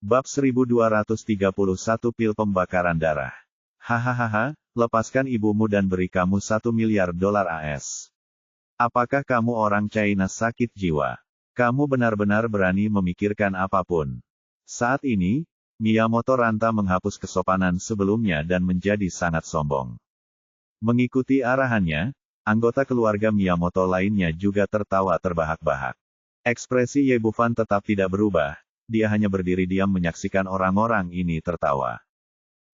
Bab 1231 Pil Pembakaran Darah. Hahaha, lepaskan ibumu dan beri kamu $1 miliar AS. Apakah kamu orang China sakit jiwa? Kamu benar-benar berani memikirkan apapun. Saat ini, Miyamoto Ranta menghapus kesopanan sebelumnya dan menjadi sangat sombong. Mengikuti arahannya, anggota keluarga Miyamoto lainnya juga tertawa terbahak-bahak. Ekspresi Ye Bufan tetap tidak berubah. Dia hanya berdiri diam menyaksikan orang-orang ini tertawa.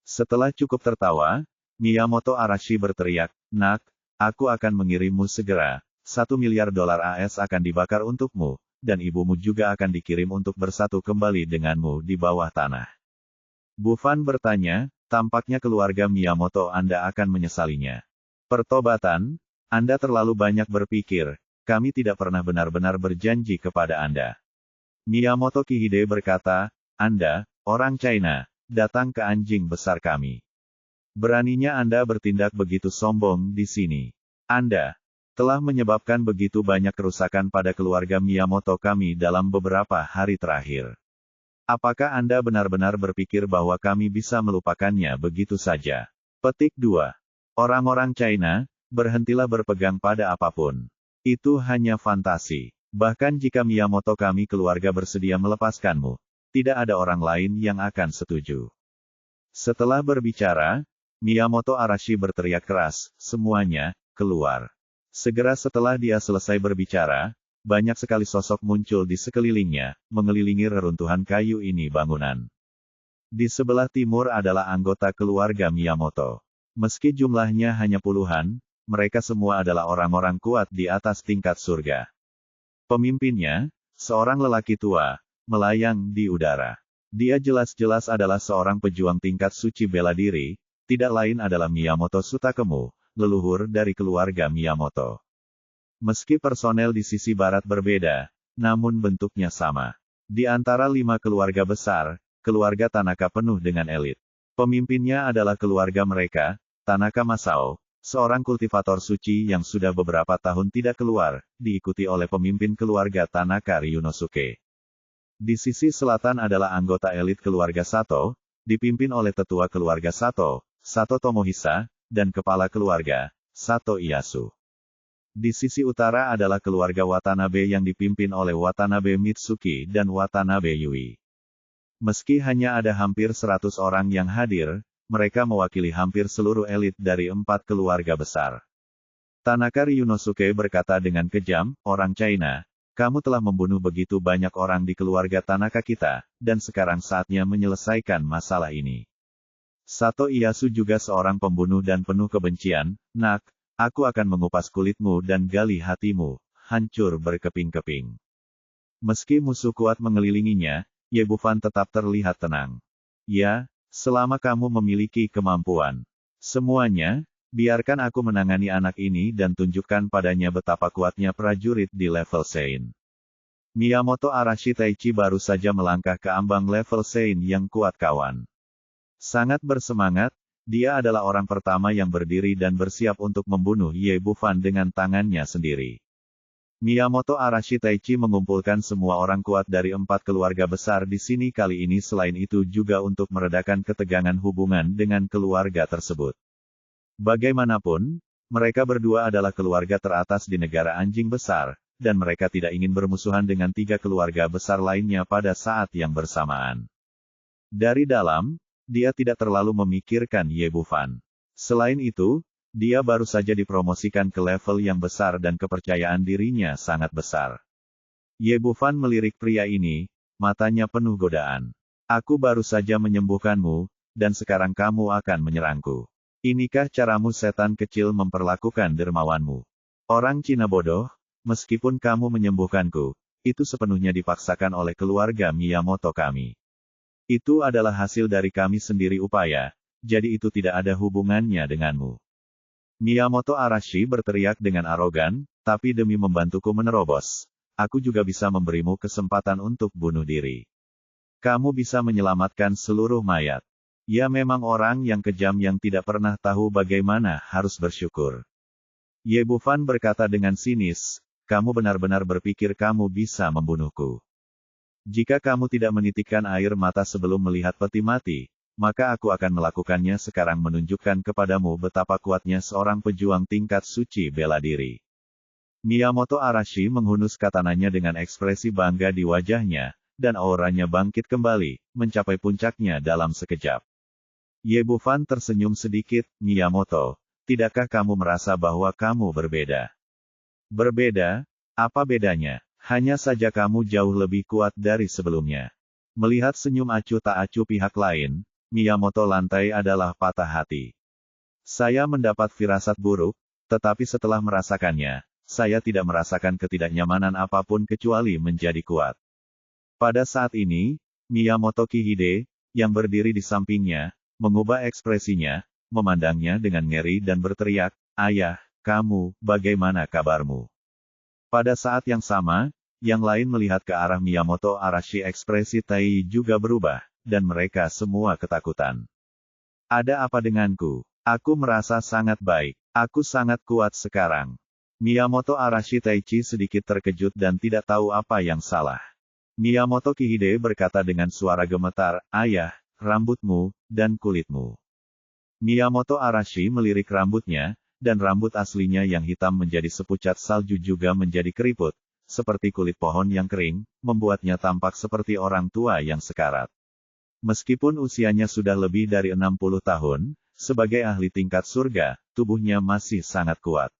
Setelah cukup tertawa, Miyamoto Arashi berteriak, "Nak, aku akan mengirimmu segera. $1 miliar AS akan dibakar untukmu, dan ibumu juga akan dikirim untuk bersatu kembali denganmu di bawah tanah." Bufan bertanya, "Tampaknya keluarga Miyamoto Anda akan menyesalinya. Pertobatan, Anda terlalu banyak berpikir, kami tidak pernah benar-benar berjanji kepada Anda." Miyamoto Kihide berkata, "Anda, orang China, datang ke anjing besar kami. Beraninya Anda bertindak begitu sombong di sini. Anda telah menyebabkan begitu banyak kerusakan pada keluarga Miyamoto kami dalam beberapa hari terakhir. Apakah Anda benar-benar berpikir bahwa kami bisa melupakannya begitu saja?" Petik 2. Orang-orang China, berhentilah berpegang pada apapun. Itu hanya fantasi. Bahkan jika Miyamoto kami keluarga bersedia melepaskanmu, tidak ada orang lain yang akan setuju. Setelah berbicara, Miyamoto Arashi berteriak keras, "Semuanya, keluar." Segera setelah dia selesai berbicara, banyak sekali sosok muncul di sekelilingnya, mengelilingi reruntuhan kayu ini bangunan. Di sebelah timur adalah anggota keluarga Miyamoto. Meski jumlahnya hanya puluhan, mereka semua adalah orang-orang kuat di atas tingkat surga. Pemimpinnya, seorang lelaki tua, melayang di udara. Dia jelas-jelas adalah seorang pejuang tingkat suci bela diri, tidak lain adalah Miyamoto Sutakemu, leluhur dari keluarga Miyamoto. Meski personel di sisi barat berbeda, namun bentuknya sama. Di antara 5 keluarga besar, keluarga Tanaka penuh dengan elit. Pemimpinnya adalah keluarga mereka, Tanaka Masao, seorang kultivator suci yang sudah beberapa tahun tidak keluar, diikuti oleh pemimpin keluarga Tanaka Ryunosuke. Di sisi selatan adalah anggota elit keluarga Sato, dipimpin oleh tetua keluarga Sato, Sato Tomohisa, dan kepala keluarga, Sato Ieyasu. Di sisi utara adalah keluarga Watanabe yang dipimpin oleh Watanabe Mitsuki dan Watanabe Yui. Meski hanya ada hampir 100 orang yang hadir, mereka mewakili hampir seluruh elit dari 4 keluarga besar. Tanaka Ryunosuke berkata dengan kejam, "Orang China, kamu telah membunuh begitu banyak orang di keluarga Tanaka kita, dan sekarang saatnya menyelesaikan masalah ini." Sato Ieyasu juga seorang pembunuh dan penuh kebencian, "Nak, aku akan mengupas kulitmu dan gali hatimu, hancur berkeping-keping." Meski musuh kuat mengelilinginya, Ye Bufan tetap terlihat tenang. "Ya, selama kamu memiliki kemampuan. Semuanya, biarkan aku menangani anak ini dan tunjukkan padanya betapa kuatnya prajurit di level Sein." Miyamoto Arashi Taichi baru saja melangkah ke ambang level Sein yang kuat kawan. Sangat bersemangat, dia adalah orang pertama yang berdiri dan bersiap untuk membunuh Ye Bufan dengan tangannya sendiri. Miyamoto Arashi Taichi mengumpulkan semua orang kuat dari 4 keluarga besar di sini kali ini selain itu juga untuk meredakan ketegangan hubungan dengan keluarga tersebut. Bagaimanapun, mereka berdua adalah keluarga teratas di negara anjing besar, dan mereka tidak ingin bermusuhan dengan 3 keluarga besar lainnya pada saat yang bersamaan. Dari dalam, dia tidak terlalu memikirkan Ye Bufan. Selain itu, dia baru saja dipromosikan ke level yang besar dan kepercayaan dirinya sangat besar. Ye Bufan melirik pria ini, matanya penuh godaan. "Aku baru saja menyembuhkanmu, dan sekarang kamu akan menyerangku. Inikah caramu setan kecil memperlakukan dermawanmu? Orang Cina bodoh, meskipun kamu menyembuhkanku, itu sepenuhnya dipaksakan oleh keluarga Miyamoto kami. Itu adalah hasil dari kami sendiri upaya, jadi itu tidak ada hubungannya denganmu." Miyamoto Arashi berteriak dengan arogan, "Tapi demi membantuku menerobos, aku juga bisa memberimu kesempatan untuk bunuh diri. Kamu bisa menyelamatkan seluruh mayat. Ya memang orang yang kejam yang tidak pernah tahu bagaimana harus bersyukur." Ye Bufan berkata dengan sinis, "Kamu benar-benar berpikir kamu bisa membunuhku?" Jika kamu tidak menitikkan air mata sebelum melihat peti mati, maka aku akan melakukannya sekarang menunjukkan kepadamu betapa kuatnya seorang pejuang tingkat suci bela diri. Miyamoto Arashi menghunus katananya dengan ekspresi bangga di wajahnya, dan auranya bangkit kembali, mencapai puncaknya dalam sekejap. Ye Bufan tersenyum sedikit, Miyamoto, tidakkah kamu merasa bahwa kamu berbeda? Berbeda? Apa bedanya? Hanya saja kamu jauh lebih kuat dari sebelumnya. Melihat senyum acuh tak acuh pihak lain, Miyamoto lantai adalah patah hati. Saya mendapat firasat buruk, tetapi setelah merasakannya, saya tidak merasakan ketidaknyamanan apapun kecuali menjadi kuat. Pada saat ini, Miyamoto Kihide, yang berdiri di sampingnya, mengubah ekspresinya, memandangnya dengan ngeri dan berteriak, "Ayah, kamu, bagaimana kabarmu?" Pada saat yang sama, yang lain melihat ke arah Miyamoto Arashi, ekspresi Tai juga berubah, dan mereka semua ketakutan. Ada apa denganku? Aku merasa sangat baik. Aku sangat kuat sekarang. Miyamoto Arashi Taichi sedikit terkejut dan tidak tahu apa yang salah. Miyamoto Kihide berkata dengan suara gemetar, "Ayah, rambutmu, dan kulitmu." Miyamoto Arashi melirik rambutnya, dan rambut aslinya yang hitam menjadi sepucat salju juga menjadi keriput, seperti kulit pohon yang kering, membuatnya tampak seperti orang tua yang sekarat. Meskipun usianya sudah lebih dari 60 tahun, sebagai ahli tingkat surga, tubuhnya masih sangat kuat.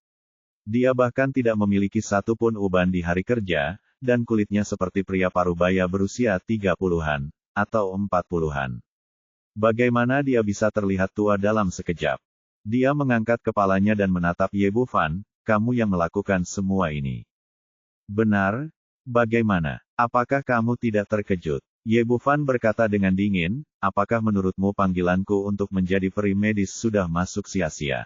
Dia bahkan tidak memiliki satupun uban di hari kerja, dan kulitnya seperti pria parubaya berusia 30-an, atau 40-an. Bagaimana dia bisa terlihat tua dalam sekejap? Dia mengangkat kepalanya dan menatap Ye Bufan, "Kamu yang melakukan semua ini." "Benar? Bagaimana? Apakah kamu tidak terkejut?" Ye Bufan berkata dengan dingin, "Apakah menurutmu panggilanku untuk menjadi peri medis sudah masuk sia-sia?"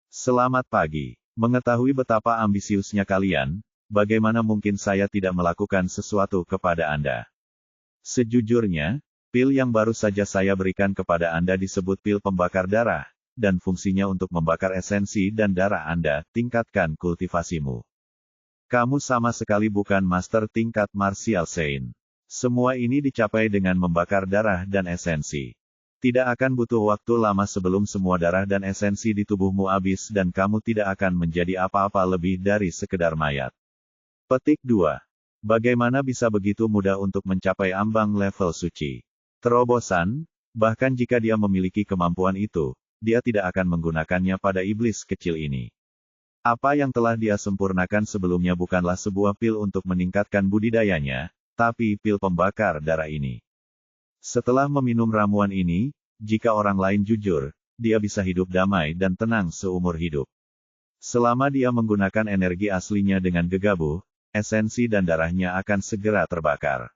"Selamat pagi. Mengetahui betapa ambisiusnya kalian, bagaimana mungkin saya tidak melakukan sesuatu kepada Anda? Sejujurnya, pil yang baru saja saya berikan kepada Anda disebut pil pembakar darah, dan fungsinya untuk membakar esensi dan darah Anda. Tingkatkan kultivasimu. Kamu sama sekali bukan master tingkat martial Sein. Semua ini dicapai dengan membakar darah dan esensi. Tidak akan butuh waktu lama sebelum semua darah dan esensi di tubuhmu habis dan kamu tidak akan menjadi apa-apa lebih dari sekedar mayat." Petik 2. Bagaimana bisa begitu mudah untuk mencapai ambang level suci? Terobosan, bahkan jika dia memiliki kemampuan itu, dia tidak akan menggunakannya pada iblis kecil ini. Apa yang telah dia sempurnakan sebelumnya bukanlah sebuah pil untuk meningkatkan budidayanya, tapi pil pembakar darah ini. Setelah meminum ramuan ini, jika orang lain jujur, dia bisa hidup damai dan tenang seumur hidup. Selama dia menggunakan energi aslinya dengan gegabah, esensi dan darahnya akan segera terbakar.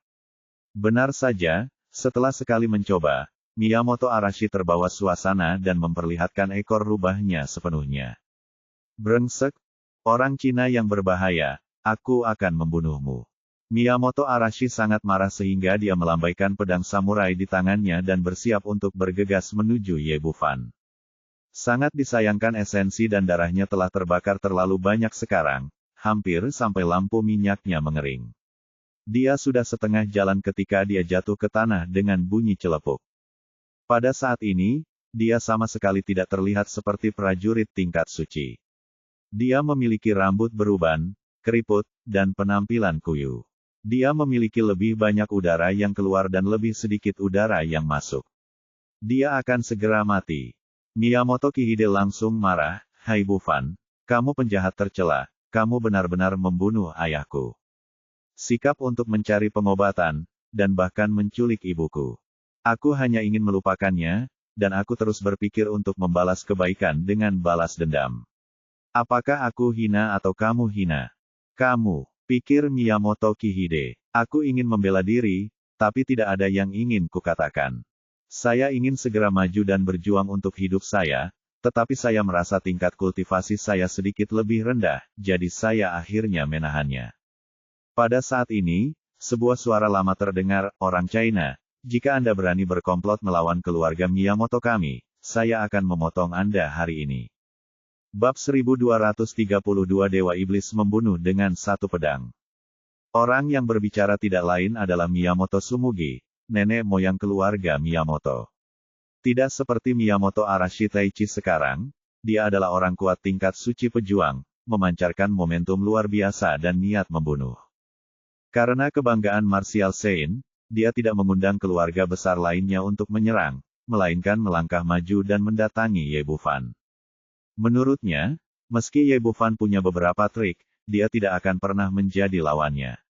Benar saja, setelah sekali mencoba, Miyamoto Arashi terbawa suasana dan memperlihatkan ekor rubahnya sepenuhnya. "Brengsek, orang Cina yang berbahaya, aku akan membunuhmu." Miyamoto Arashi sangat marah sehingga dia melambaikan pedang samurai di tangannya dan bersiap untuk bergegas menuju Ye Bufan. Sangat disayangkan esensi dan darahnya telah terbakar terlalu banyak sekarang, hampir sampai lampu minyaknya mengering. Dia sudah setengah jalan ketika dia jatuh ke tanah dengan bunyi celepuk. Pada saat ini, dia sama sekali tidak terlihat seperti prajurit tingkat suci. Dia memiliki rambut beruban, keriput, dan penampilan kuyu. Dia memiliki lebih banyak udara yang keluar dan lebih sedikit udara yang masuk. Dia akan segera mati. Miyamoto Kihide langsung marah, "Hai Bufan, kamu penjahat tercela, kamu benar-benar membunuh ayahku. Sikap untuk mencari pengobatan, dan bahkan menculik ibuku. Aku hanya ingin melupakannya, dan aku terus berpikir untuk membalas kebaikan dengan balas dendam. Apakah aku hina atau kamu hina? Kamu, pikir Miyamoto Kihide. Aku ingin membela diri, tapi tidak ada yang ingin kukatakan. Saya ingin segera maju dan berjuang untuk hidup saya, tetapi saya merasa tingkat kultivasi saya sedikit lebih rendah, jadi saya akhirnya menahannya." Pada saat ini, sebuah suara lama terdengar, "Orang China, jika Anda berani berkomplot melawan keluarga Miyamoto kami, saya akan memotong Anda hari ini." Bab 1232 Dewa Iblis membunuh dengan satu pedang. Orang yang berbicara tidak lain adalah Miyamoto Tsumugi, nenek moyang keluarga Miyamoto. Tidak seperti Miyamoto Arashi Taichi sekarang, dia adalah orang kuat tingkat suci pejuang, memancarkan momentum luar biasa dan niat membunuh. Karena kebanggaan martial saint, dia tidak mengundang keluarga besar lainnya untuk menyerang, melainkan melangkah maju dan mendatangi Ye Bufan. Menurutnya, meski Ye Bufan punya beberapa trik, dia tidak akan pernah menjadi lawannya.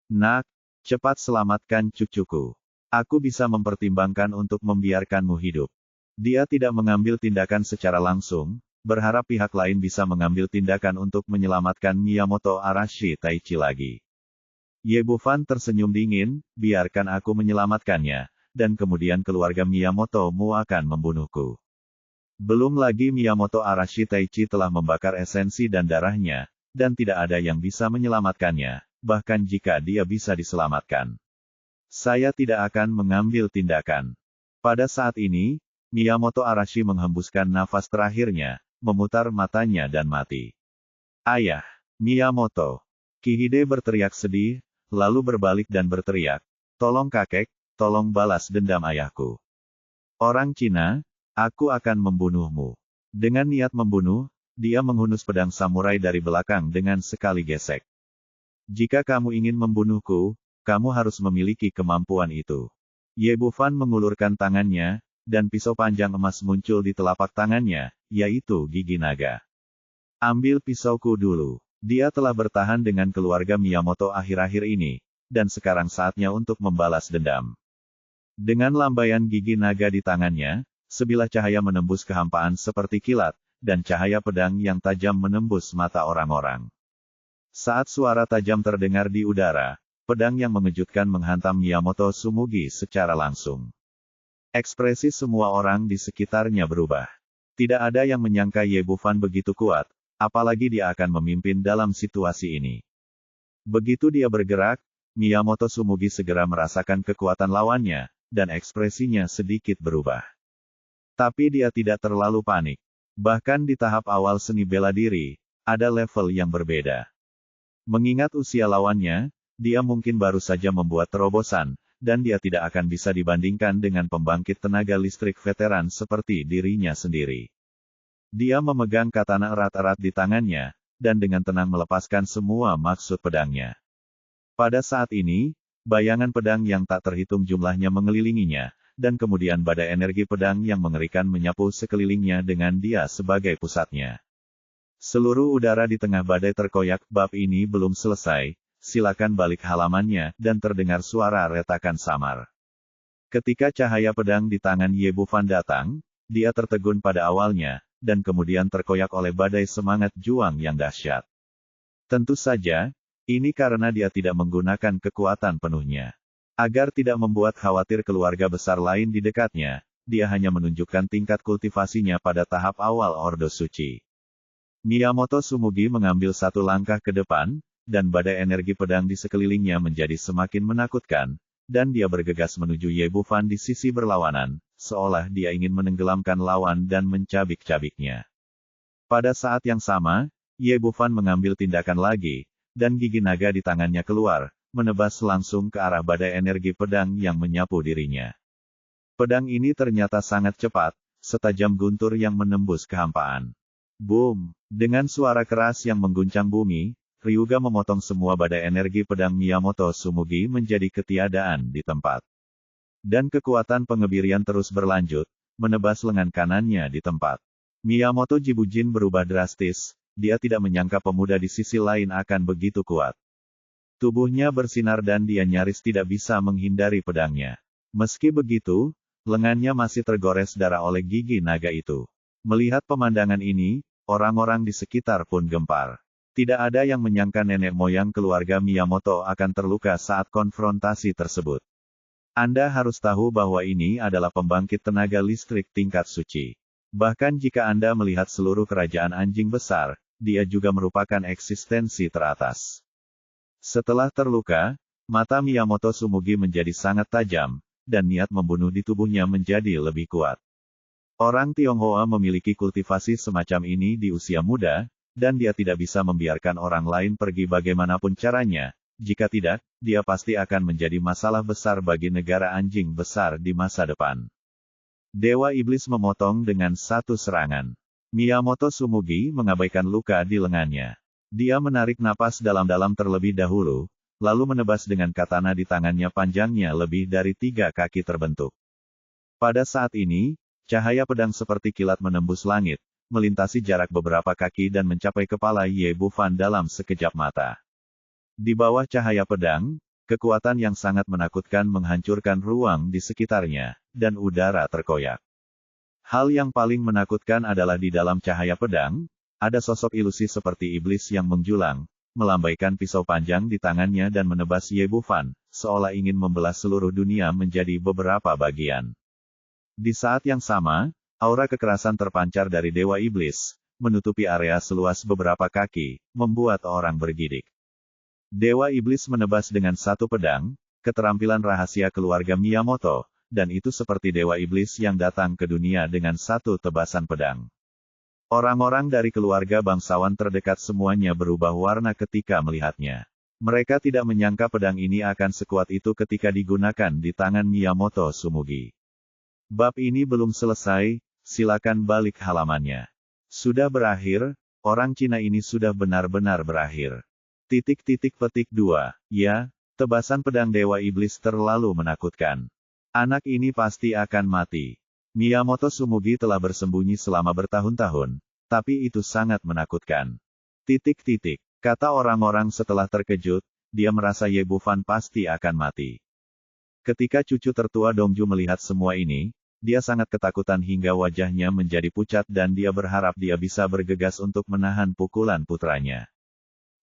Nak, cepat selamatkan cucuku. Aku bisa mempertimbangkan untuk membiarkanmu hidup. Dia tidak mengambil tindakan secara langsung, berharap pihak lain bisa mengambil tindakan untuk menyelamatkan Miyamoto Arashi Taichi lagi. Ye Bufan tersenyum dingin, biarkan aku menyelamatkannya, dan kemudian keluarga Miyamoto-mu akan membunuhku. Belum lagi Miyamoto Arashi Taichi telah membakar esensi dan darahnya, dan tidak ada yang bisa menyelamatkannya, bahkan jika dia bisa diselamatkan. Saya tidak akan mengambil tindakan. Pada saat ini, Miyamoto Arashi menghembuskan nafas terakhirnya, memutar matanya dan mati. Ayah, Miyamoto. Kihide berteriak sedih, lalu berbalik dan berteriak, tolong kakek, tolong balas dendam ayahku. Orang Cina, aku akan membunuhmu. Dengan niat membunuh, dia menghunus pedang samurai dari belakang dengan sekali gesek. Jika kamu ingin membunuhku, kamu harus memiliki kemampuan itu. Ye Bufan mengulurkan tangannya, dan pisau panjang emas muncul di telapak tangannya, yaitu gigi naga. Ambil pisauku dulu. Dia telah bertahan dengan keluarga Miyamoto akhir-akhir ini, dan sekarang saatnya untuk membalas dendam. Dengan lambaian gigi naga di tangannya, sebilah cahaya menembus kehampaan seperti kilat, dan cahaya pedang yang tajam menembus mata orang-orang. Saat suara tajam terdengar di udara, pedang yang mengejutkan menghantam Miyamoto Tsumugi secara langsung. Ekspresi semua orang di sekitarnya berubah. Tidak ada yang menyangka Ye Bufan begitu kuat, apalagi dia akan memimpin dalam situasi ini. Begitu dia bergerak, Miyamoto Tsumugi segera merasakan kekuatan lawannya, dan ekspresinya sedikit berubah. Tapi dia tidak terlalu panik. Bahkan di tahap awal seni bela diri, ada level yang berbeda. Mengingat usia lawannya, dia mungkin baru saja membuat terobosan, dan dia tidak akan bisa dibandingkan dengan pembangkit tenaga listrik veteran seperti dirinya sendiri. Dia memegang katana erat-erat di tangannya, dan dengan tenang melepaskan semua maksud pedangnya. Pada saat ini, bayangan pedang yang tak terhitung jumlahnya mengelilinginya, dan kemudian badai energi pedang yang mengerikan menyapu sekelilingnya dengan dia sebagai pusatnya. Seluruh udara di tengah badai terkoyak. Bab ini belum selesai, silakan balik halamannya, dan terdengar suara retakan samar. Ketika cahaya pedang di tangan Ye Bufan datang, dia tertegun pada awalnya, dan kemudian terkoyak oleh badai semangat juang yang dahsyat. Tentu saja, ini karena dia tidak menggunakan kekuatan penuhnya. Agar tidak membuat khawatir keluarga besar lain di dekatnya, dia hanya menunjukkan tingkat kultivasinya pada tahap awal Ordo Suci. Miyamoto Tsumugi mengambil satu langkah ke depan, dan badai energi pedang di sekelilingnya menjadi semakin menakutkan, dan dia bergegas menuju Ye Bufan di sisi berlawanan, seolah dia ingin menenggelamkan lawan dan mencabik-cabiknya. Pada saat yang sama, Ye Bufan mengambil tindakan lagi, dan gigi naga di tangannya keluar, menebas langsung ke arah badai energi pedang yang menyapu dirinya. Pedang ini ternyata sangat cepat, setajam guntur yang menembus kehampaan. Boom! Dengan suara keras yang mengguncang bumi, Ryuga memotong semua badai energi pedang Miyamoto Tsumugi menjadi ketiadaan di tempat. Dan kekuatan pengebirian terus berlanjut, menebas lengan kanannya di tempat. Miyamoto Jibujin berubah drastis, dia tidak menyangka pemuda di sisi lain akan begitu kuat. Tubuhnya bersinar dan dia nyaris tidak bisa menghindari pedangnya. Meski begitu, lengannya masih tergores darah oleh gigi naga itu. Melihat pemandangan ini, orang-orang di sekitar pun gempar. Tidak ada yang menyangka nenek moyang keluarga Miyamoto akan terluka saat konfrontasi tersebut. Anda harus tahu bahwa ini adalah pembangkit tenaga listrik tingkat suci. Bahkan jika Anda melihat seluruh kerajaan anjing besar, dia juga merupakan eksistensi teratas. Setelah terluka, mata Miyamoto Tsumugi menjadi sangat tajam, dan niat membunuh di tubuhnya menjadi lebih kuat. Orang Tionghoa memiliki kultivasi semacam ini di usia muda, dan dia tidak bisa membiarkan orang lain pergi bagaimanapun caranya, jika tidak, dia pasti akan menjadi masalah besar bagi negara anjing besar di masa depan. Dewa Iblis memotong dengan satu serangan. Miyamoto Tsumugi mengabaikan luka di lengannya. Dia menarik napas dalam-dalam terlebih dahulu, lalu menebas dengan katana di tangannya panjangnya lebih dari 3 kaki terbentuk. Pada saat ini, cahaya pedang seperti kilat menembus langit, melintasi jarak beberapa kaki dan mencapai kepala Ye Bufan dalam sekejap mata. Di bawah cahaya pedang, kekuatan yang sangat menakutkan menghancurkan ruang di sekitarnya, dan udara terkoyak. Hal yang paling menakutkan adalah di dalam cahaya pedang, ada sosok ilusi seperti iblis yang menjulang, melambaikan pisau panjang di tangannya dan menebas Ye Bufan, seolah ingin membelah seluruh dunia menjadi beberapa bagian. Di saat yang sama, aura kekerasan terpancar dari Dewa Iblis, menutupi area seluas beberapa kaki, membuat orang bergidik. Dewa Iblis menebas dengan satu pedang, keterampilan rahasia keluarga Miyamoto, dan itu seperti Dewa Iblis yang datang ke dunia dengan satu tebasan pedang. Orang-orang dari keluarga bangsawan terdekat semuanya berubah warna ketika melihatnya. Mereka tidak menyangka pedang ini akan sekuat itu ketika digunakan di tangan Miyamoto Tsumugi. Bab ini belum selesai, silakan balik halamannya. Sudah berakhir, orang Cina ini sudah benar-benar berakhir. Petik 2. Ya, tebasan pedang Dewa Iblis terlalu menakutkan. Anak ini pasti akan mati. Miyamoto Tsumugi telah bersembunyi selama bertahun-tahun, tapi itu sangat menakutkan. Kata orang-orang setelah terkejut, dia merasa Ye Bufan pasti akan mati. Ketika cucu tertua Dongju melihat semua ini, dia sangat ketakutan hingga wajahnya menjadi pucat dan dia berharap dia bisa bergegas untuk menahan pukulan putranya.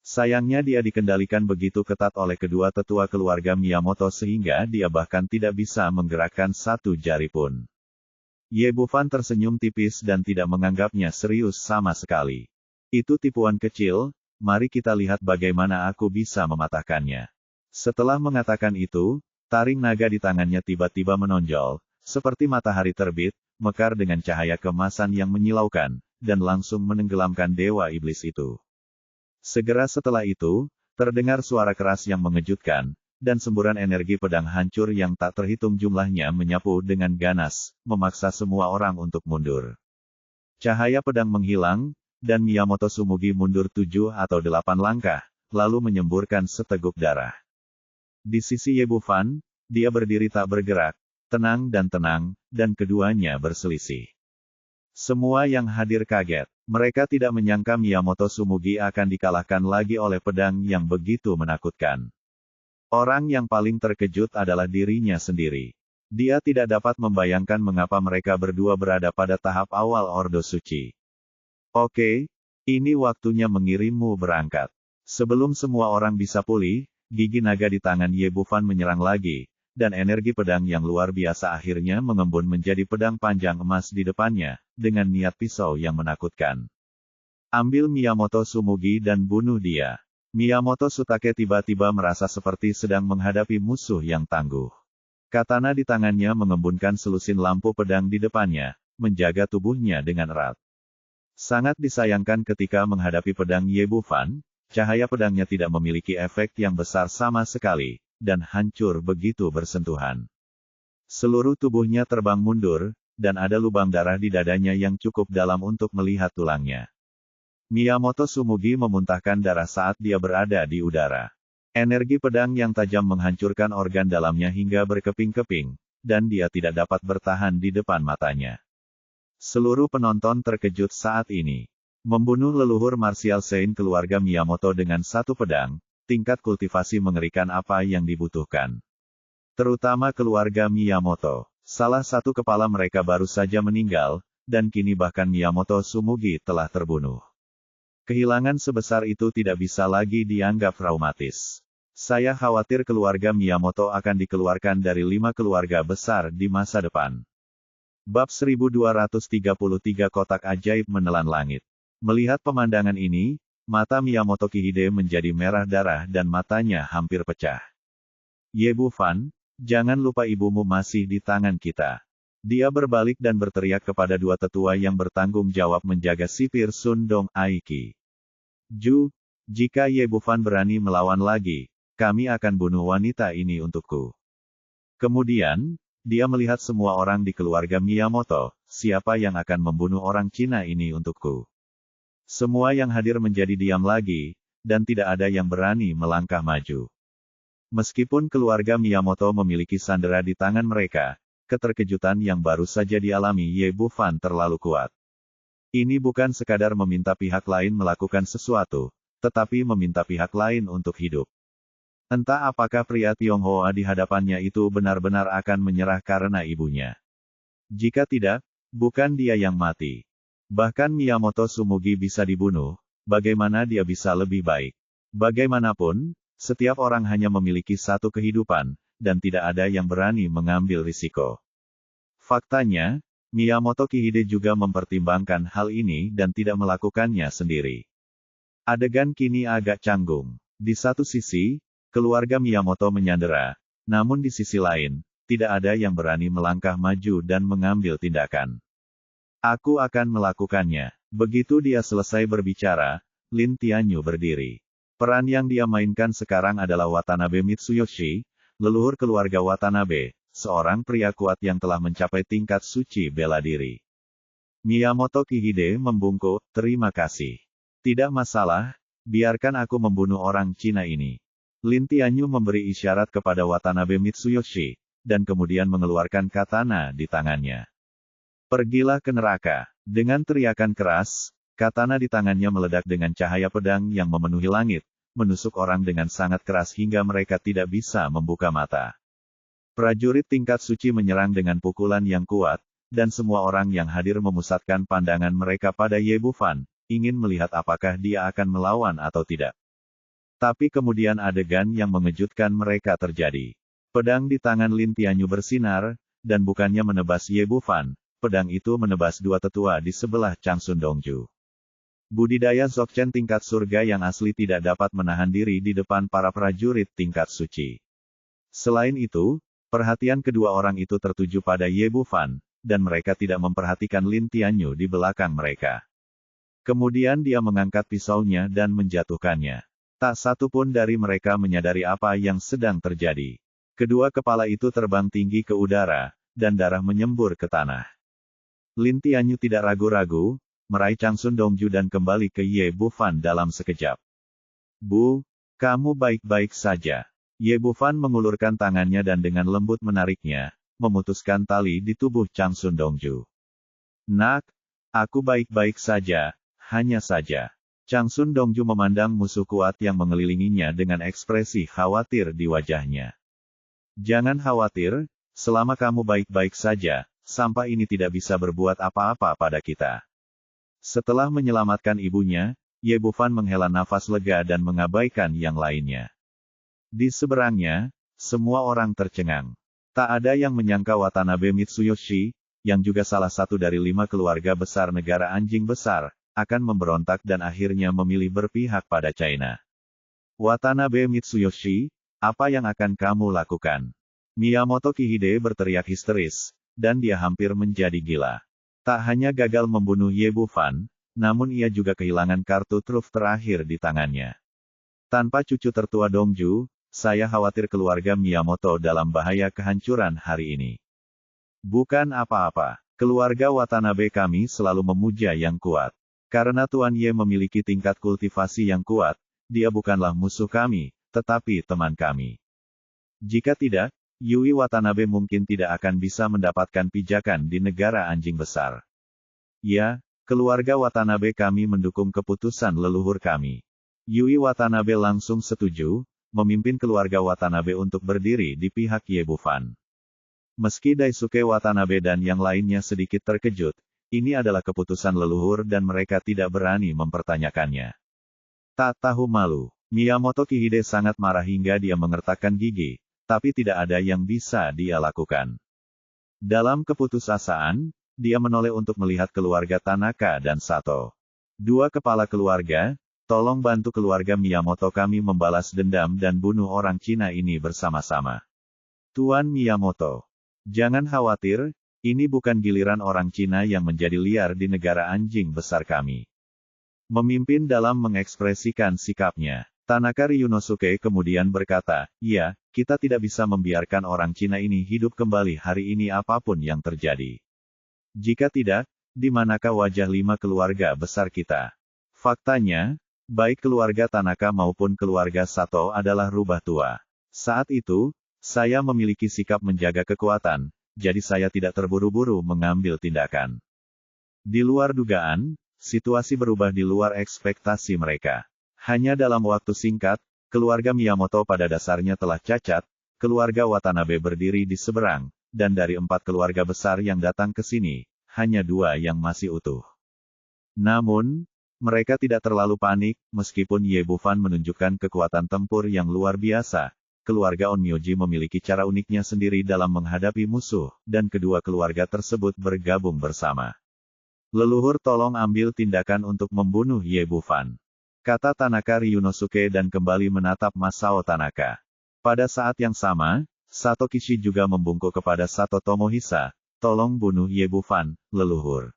Sayangnya dia dikendalikan begitu ketat oleh kedua tetua keluarga Miyamoto sehingga dia bahkan tidak bisa menggerakkan satu jari pun. Ye Bufan tersenyum tipis dan tidak menganggapnya serius sama sekali. Itu tipuan kecil, mari kita lihat bagaimana aku bisa mematahkannya. Setelah mengatakan itu, taring naga di tangannya tiba-tiba menonjol, seperti matahari terbit, mekar dengan cahaya kemasan yang menyilaukan, dan langsung menenggelamkan Dewa Iblis itu. Segera setelah itu, terdengar suara keras yang mengejutkan, dan semburan energi pedang hancur yang tak terhitung jumlahnya menyapu dengan ganas, memaksa semua orang untuk mundur. Cahaya pedang menghilang, dan Miyamoto Tsumugi mundur 7 atau 8 langkah, lalu menyemburkan seteguk darah. Di sisi Ye Bufan, dia berdiri tak bergerak, tenang, dan keduanya berselisih. Semua yang hadir kaget. Mereka tidak menyangka Miyamoto Tsumugi akan dikalahkan lagi oleh pedang yang begitu menakutkan. Orang yang paling terkejut adalah dirinya sendiri. Dia tidak dapat membayangkan mengapa mereka berdua berada pada tahap awal Ordo Suci. Oke, ini waktunya mengirimmu berangkat. Sebelum semua orang bisa pulih, gigi naga di tangan Ye Bufan menyerang lagi, dan energi pedang yang luar biasa akhirnya mengembun menjadi pedang panjang emas di depannya, dengan niat pisau yang menakutkan. Ambil Miyamoto Tsumugi dan bunuh dia. Miyamoto Tsutake tiba-tiba merasa seperti sedang menghadapi musuh yang tangguh. Katana di tangannya mengembunkan selusin lampu pedang di depannya, menjaga tubuhnya dengan erat. Sangat disayangkan ketika menghadapi pedang Ye Bufan, cahaya pedangnya tidak memiliki efek yang besar sama sekali, dan hancur begitu bersentuhan. Seluruh tubuhnya terbang mundur, dan ada lubang darah di dadanya yang cukup dalam untuk melihat tulangnya. Miyamoto Tsumugi memuntahkan darah saat dia berada di udara. Energi pedang yang tajam menghancurkan organ dalamnya hingga berkeping-keping, dan dia tidak dapat bertahan di depan matanya. Seluruh penonton terkejut saat ini. Membunuh leluhur martial saint keluarga Miyamoto dengan satu pedang, tingkat kultivasi mengerikan apa yang dibutuhkan. Terutama keluarga Miyamoto. Salah satu kepala mereka baru saja meninggal, dan kini bahkan Miyamoto Tsumugi telah terbunuh. Kehilangan sebesar itu tidak bisa lagi dianggap traumatis. Saya khawatir keluarga Miyamoto akan dikeluarkan dari 5 keluarga besar di masa depan. Bab 1233 Kotak Ajaib Menelan Langit. Melihat pemandangan ini, mata Miyamoto Kihide menjadi merah darah dan matanya hampir pecah. Ye Bufan, jangan lupa ibumu masih di tangan kita. Dia berbalik dan berteriak kepada dua tetua yang bertanggung jawab menjaga sipir Sun Dong Aiki. Jika Ye Bufan berani melawan lagi, kami akan bunuh wanita ini untukku. Kemudian, dia melihat semua orang di keluarga Miyamoto, siapa yang akan membunuh orang Cina ini untukku. Semua yang hadir menjadi diam lagi, dan tidak ada yang berani melangkah maju. Meskipun keluarga Miyamoto memiliki sandera di tangan mereka, keterkejutan yang baru saja dialami Ye Bufan terlalu kuat. Ini bukan sekadar meminta pihak lain melakukan sesuatu, tetapi meminta pihak lain untuk hidup. Entah apakah pria Tionghoa di hadapannya itu benar-benar akan menyerah karena ibunya. Jika tidak, bukan dia yang mati. Bahkan Miyamoto Sumugi bisa dibunuh, bagaimana dia bisa lebih baik? Bagaimanapun, setiap orang hanya memiliki satu kehidupan, dan tidak ada yang berani mengambil risiko. Faktanya, Miyamoto Kihide juga mempertimbangkan hal ini dan tidak melakukannya sendiri. Adegan kini agak canggung. Di satu sisi, keluarga Miyamoto menyandera, namun di sisi lain, tidak ada yang berani melangkah maju dan mengambil tindakan. Aku akan melakukannya. Begitu dia selesai berbicara, Lin Tianyu berdiri. Peran yang dia mainkan sekarang adalah Watanabe Mitsuyoshi, leluhur keluarga Watanabe, seorang pria kuat yang telah mencapai tingkat suci bela diri. Miyamoto Kihide membungkuk, terima kasih. Tidak masalah, biarkan aku membunuh orang Cina ini. Lin Tianyu memberi isyarat kepada Watanabe Mitsuyoshi, dan kemudian mengeluarkan katana di tangannya. Pergilah ke neraka. Dengan teriakan keras, katana di tangannya meledak dengan cahaya pedang yang memenuhi langit, menusuk orang dengan sangat keras hingga mereka tidak bisa membuka mata. Prajurit tingkat suci menyerang dengan pukulan yang kuat, dan semua orang yang hadir memusatkan pandangan mereka pada Ye Bufan, ingin melihat apakah dia akan melawan atau tidak. Tapi kemudian adegan yang mengejutkan mereka terjadi. Pedang di tangan Lin Tianyu bersinar, dan bukannya menebas Ye Bufan, pedang itu menebas dua tetua di sebelah Changsun Dongju. Budidaya Dzogchen tingkat surga yang asli tidak dapat menahan diri di depan para prajurit tingkat suci. Selain itu, perhatian kedua orang itu tertuju pada Ye Bufan, dan mereka tidak memperhatikan Lin Tianyu di belakang mereka. Kemudian dia mengangkat pisaunya dan menjatuhkannya. Tak satu pun dari mereka menyadari apa yang sedang terjadi. Kedua kepala itu terbang tinggi ke udara, dan darah menyembur ke tanah. Lin Tianyu tidak ragu-ragu, meraih Changsun Dongju dan kembali ke Ye Bufan dalam sekejap. Bu, kamu baik-baik saja. Ye Bufan mengulurkan tangannya dan dengan lembut menariknya, memutuskan tali di tubuh Changsun Dongju. Nak, aku baik-baik saja, hanya saja. Changsun Dongju memandang musuh kuat yang mengelilinginya dengan ekspresi khawatir di wajahnya. Jangan khawatir, selama kamu baik-baik saja, sampah ini tidak bisa berbuat apa-apa pada kita. Setelah menyelamatkan ibunya, Ye Bufan menghela nafas lega dan mengabaikan yang lainnya. Di seberangnya, semua orang tercengang. Tak ada yang menyangka Watanabe Mitsuyoshi, yang juga salah satu dari 5 keluarga besar negara anjing besar, akan memberontak dan akhirnya memilih berpihak pada China. Watanabe Mitsuyoshi, apa yang akan kamu lakukan? Miyamoto Kihide berteriak histeris, dan dia hampir menjadi gila. Tak hanya gagal membunuh Ye Bufan, namun ia juga kehilangan kartu truf terakhir di tangannya. Tanpa cucu tertua Dongju, saya khawatir keluarga Miyamoto dalam bahaya kehancuran hari ini. Bukan apa-apa, keluarga Watanabe kami selalu memuja yang kuat. Karena Tuan Ye memiliki tingkat kultivasi yang kuat, dia bukanlah musuh kami, tetapi teman kami. Jika tidak, Yui Watanabe mungkin tidak akan bisa mendapatkan pijakan di negara anjing besar. Ya, keluarga Watanabe kami mendukung keputusan leluhur kami. Yui Watanabe langsung setuju, memimpin keluarga Watanabe untuk berdiri di pihak Ye Bufan. Meski Daisuke Watanabe dan yang lainnya sedikit terkejut, ini adalah keputusan leluhur dan mereka tidak berani mempertanyakannya. Tak tahu malu, Miyamoto Kihide sangat marah hingga dia mengertakkan gigi. Tapi tidak ada yang bisa dia lakukan. Dalam keputusasaan, dia menoleh untuk melihat keluarga Tanaka dan Sato. 2 kepala keluarga, tolong bantu keluarga Miyamoto kami membalas dendam dan bunuh orang Cina ini bersama-sama. Tuan Miyamoto, jangan khawatir, ini bukan giliran orang Cina yang menjadi liar di negara anjing besar kami. Memimpin dalam mengekspresikan sikapnya. Tanaka Ryunosuke kemudian berkata, iya, kita tidak bisa membiarkan orang Cina ini hidup kembali hari ini apapun yang terjadi. Jika tidak, di manakah wajah 5 keluarga besar kita? Faktanya, baik keluarga Tanaka maupun keluarga Sato adalah rubah tua. Saat itu, saya memiliki sikap menjaga kekuatan, jadi saya tidak terburu-buru mengambil tindakan. Di luar dugaan, situasi berubah di luar ekspektasi mereka. Hanya dalam waktu singkat, keluarga Miyamoto pada dasarnya telah cacat, keluarga Watanabe berdiri di seberang, dan dari 4 keluarga besar yang datang ke sini, hanya 2 yang masih utuh. Namun, mereka tidak terlalu panik, meskipun Ye Bufan menunjukkan kekuatan tempur yang luar biasa. Keluarga Onmyoji memiliki cara uniknya sendiri dalam menghadapi musuh, dan kedua keluarga tersebut bergabung bersama. Leluhur tolong ambil tindakan untuk membunuh Ye Bufan, kata Tanaka Ryunosuke dan kembali menatap Masao Tanaka. Pada saat yang sama, Sato Kishi juga membungkuk kepada Sato Tomohisa, tolong bunuh Ye Bufan, leluhur.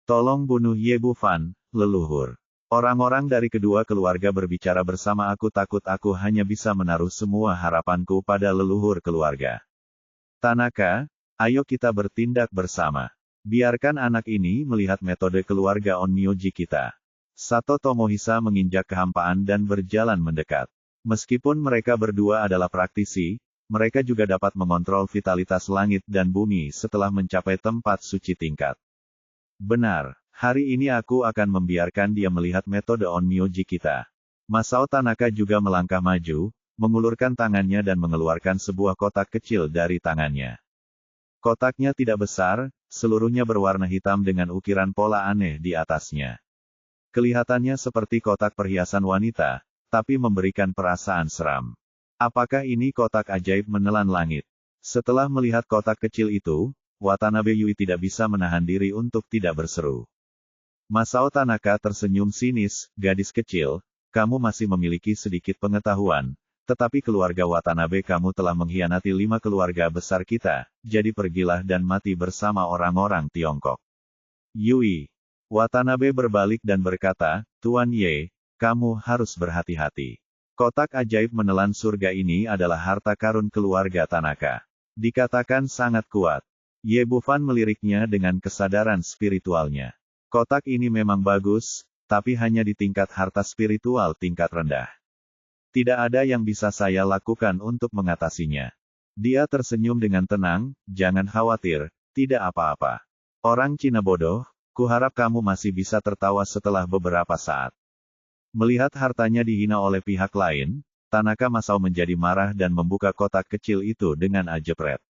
Tolong bunuh Ye Bufan, leluhur. Orang-orang dari kedua keluarga berbicara bersama. Aku takut aku hanya bisa menaruh semua harapanku pada leluhur keluarga. Tanaka, ayo kita bertindak bersama. Biarkan anak ini melihat metode keluarga Onmyoji kita. Sato Tomohisa menginjak kehampaan dan berjalan mendekat. Meskipun mereka berdua adalah praktisi, mereka juga dapat mengontrol vitalitas langit dan bumi setelah mencapai tempat suci tingkat. Benar, hari ini aku akan membiarkan dia melihat metode Onmyoji kita. Masao Tanaka juga melangkah maju, mengulurkan tangannya dan mengeluarkan sebuah kotak kecil dari tangannya. Kotaknya tidak besar, seluruhnya berwarna hitam dengan ukiran pola aneh di atasnya. Kelihatannya seperti kotak perhiasan wanita, tapi memberikan perasaan seram. Apakah ini kotak ajaib menelan langit? Setelah melihat kotak kecil itu, Watanabe Yui tidak bisa menahan diri untuk tidak berseru. Masao Tanaka tersenyum sinis, gadis kecil, kamu masih memiliki sedikit pengetahuan, tetapi keluarga Watanabe kamu telah mengkhianati 5 keluarga besar kita, jadi pergilah dan mati bersama orang-orang Tiongkok. Yui. Watanabe berbalik dan berkata, Tuan Ye, kamu harus berhati-hati. Kotak ajaib menelan surga ini adalah harta karun keluarga Tanaka. Dikatakan sangat kuat. Ye Bufan meliriknya dengan kesadaran spiritualnya. Kotak ini memang bagus, tapi hanya di tingkat harta spiritual tingkat rendah. Tidak ada yang bisa saya lakukan untuk mengatasinya. Dia tersenyum dengan tenang, jangan khawatir, tidak apa-apa. Orang Cina bodoh, kuharap kamu masih bisa tertawa setelah beberapa saat. Melihat hartanya dihina oleh pihak lain, Tanaka Masao menjadi marah dan membuka kotak kecil itu dengan ajepret.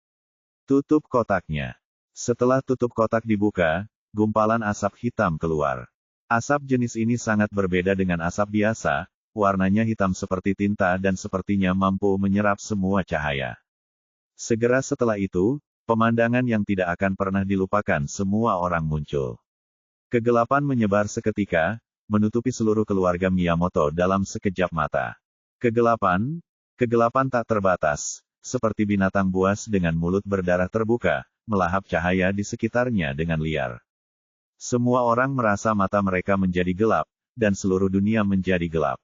Tutup kotaknya. Setelah tutup kotak dibuka, gumpalan asap hitam keluar. Asap jenis ini sangat berbeda dengan asap biasa, warnanya hitam seperti tinta dan sepertinya mampu menyerap semua cahaya. Segera setelah itu, pemandangan yang tidak akan pernah dilupakan semua orang muncul. Kegelapan menyebar seketika, menutupi seluruh keluarga Miyamoto dalam sekejap mata. Kegelapan tak terbatas, seperti binatang buas dengan mulut berdarah terbuka, melahap cahaya di sekitarnya dengan liar. Semua orang merasa mata mereka menjadi gelap, dan seluruh dunia menjadi gelap.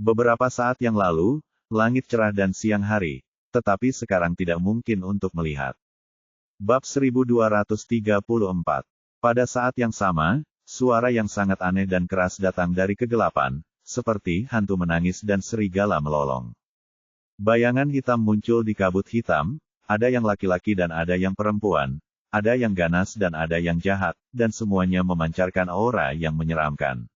Beberapa saat yang lalu, langit cerah dan siang hari, tetapi sekarang tidak mungkin untuk melihat. Bab 1234. Pada saat yang sama, suara yang sangat aneh dan keras datang dari kegelapan, seperti hantu menangis dan serigala melolong. Bayangan hitam muncul di kabut hitam, ada yang laki-laki dan ada yang perempuan, ada yang ganas dan ada yang jahat, dan semuanya memancarkan aura yang menyeramkan.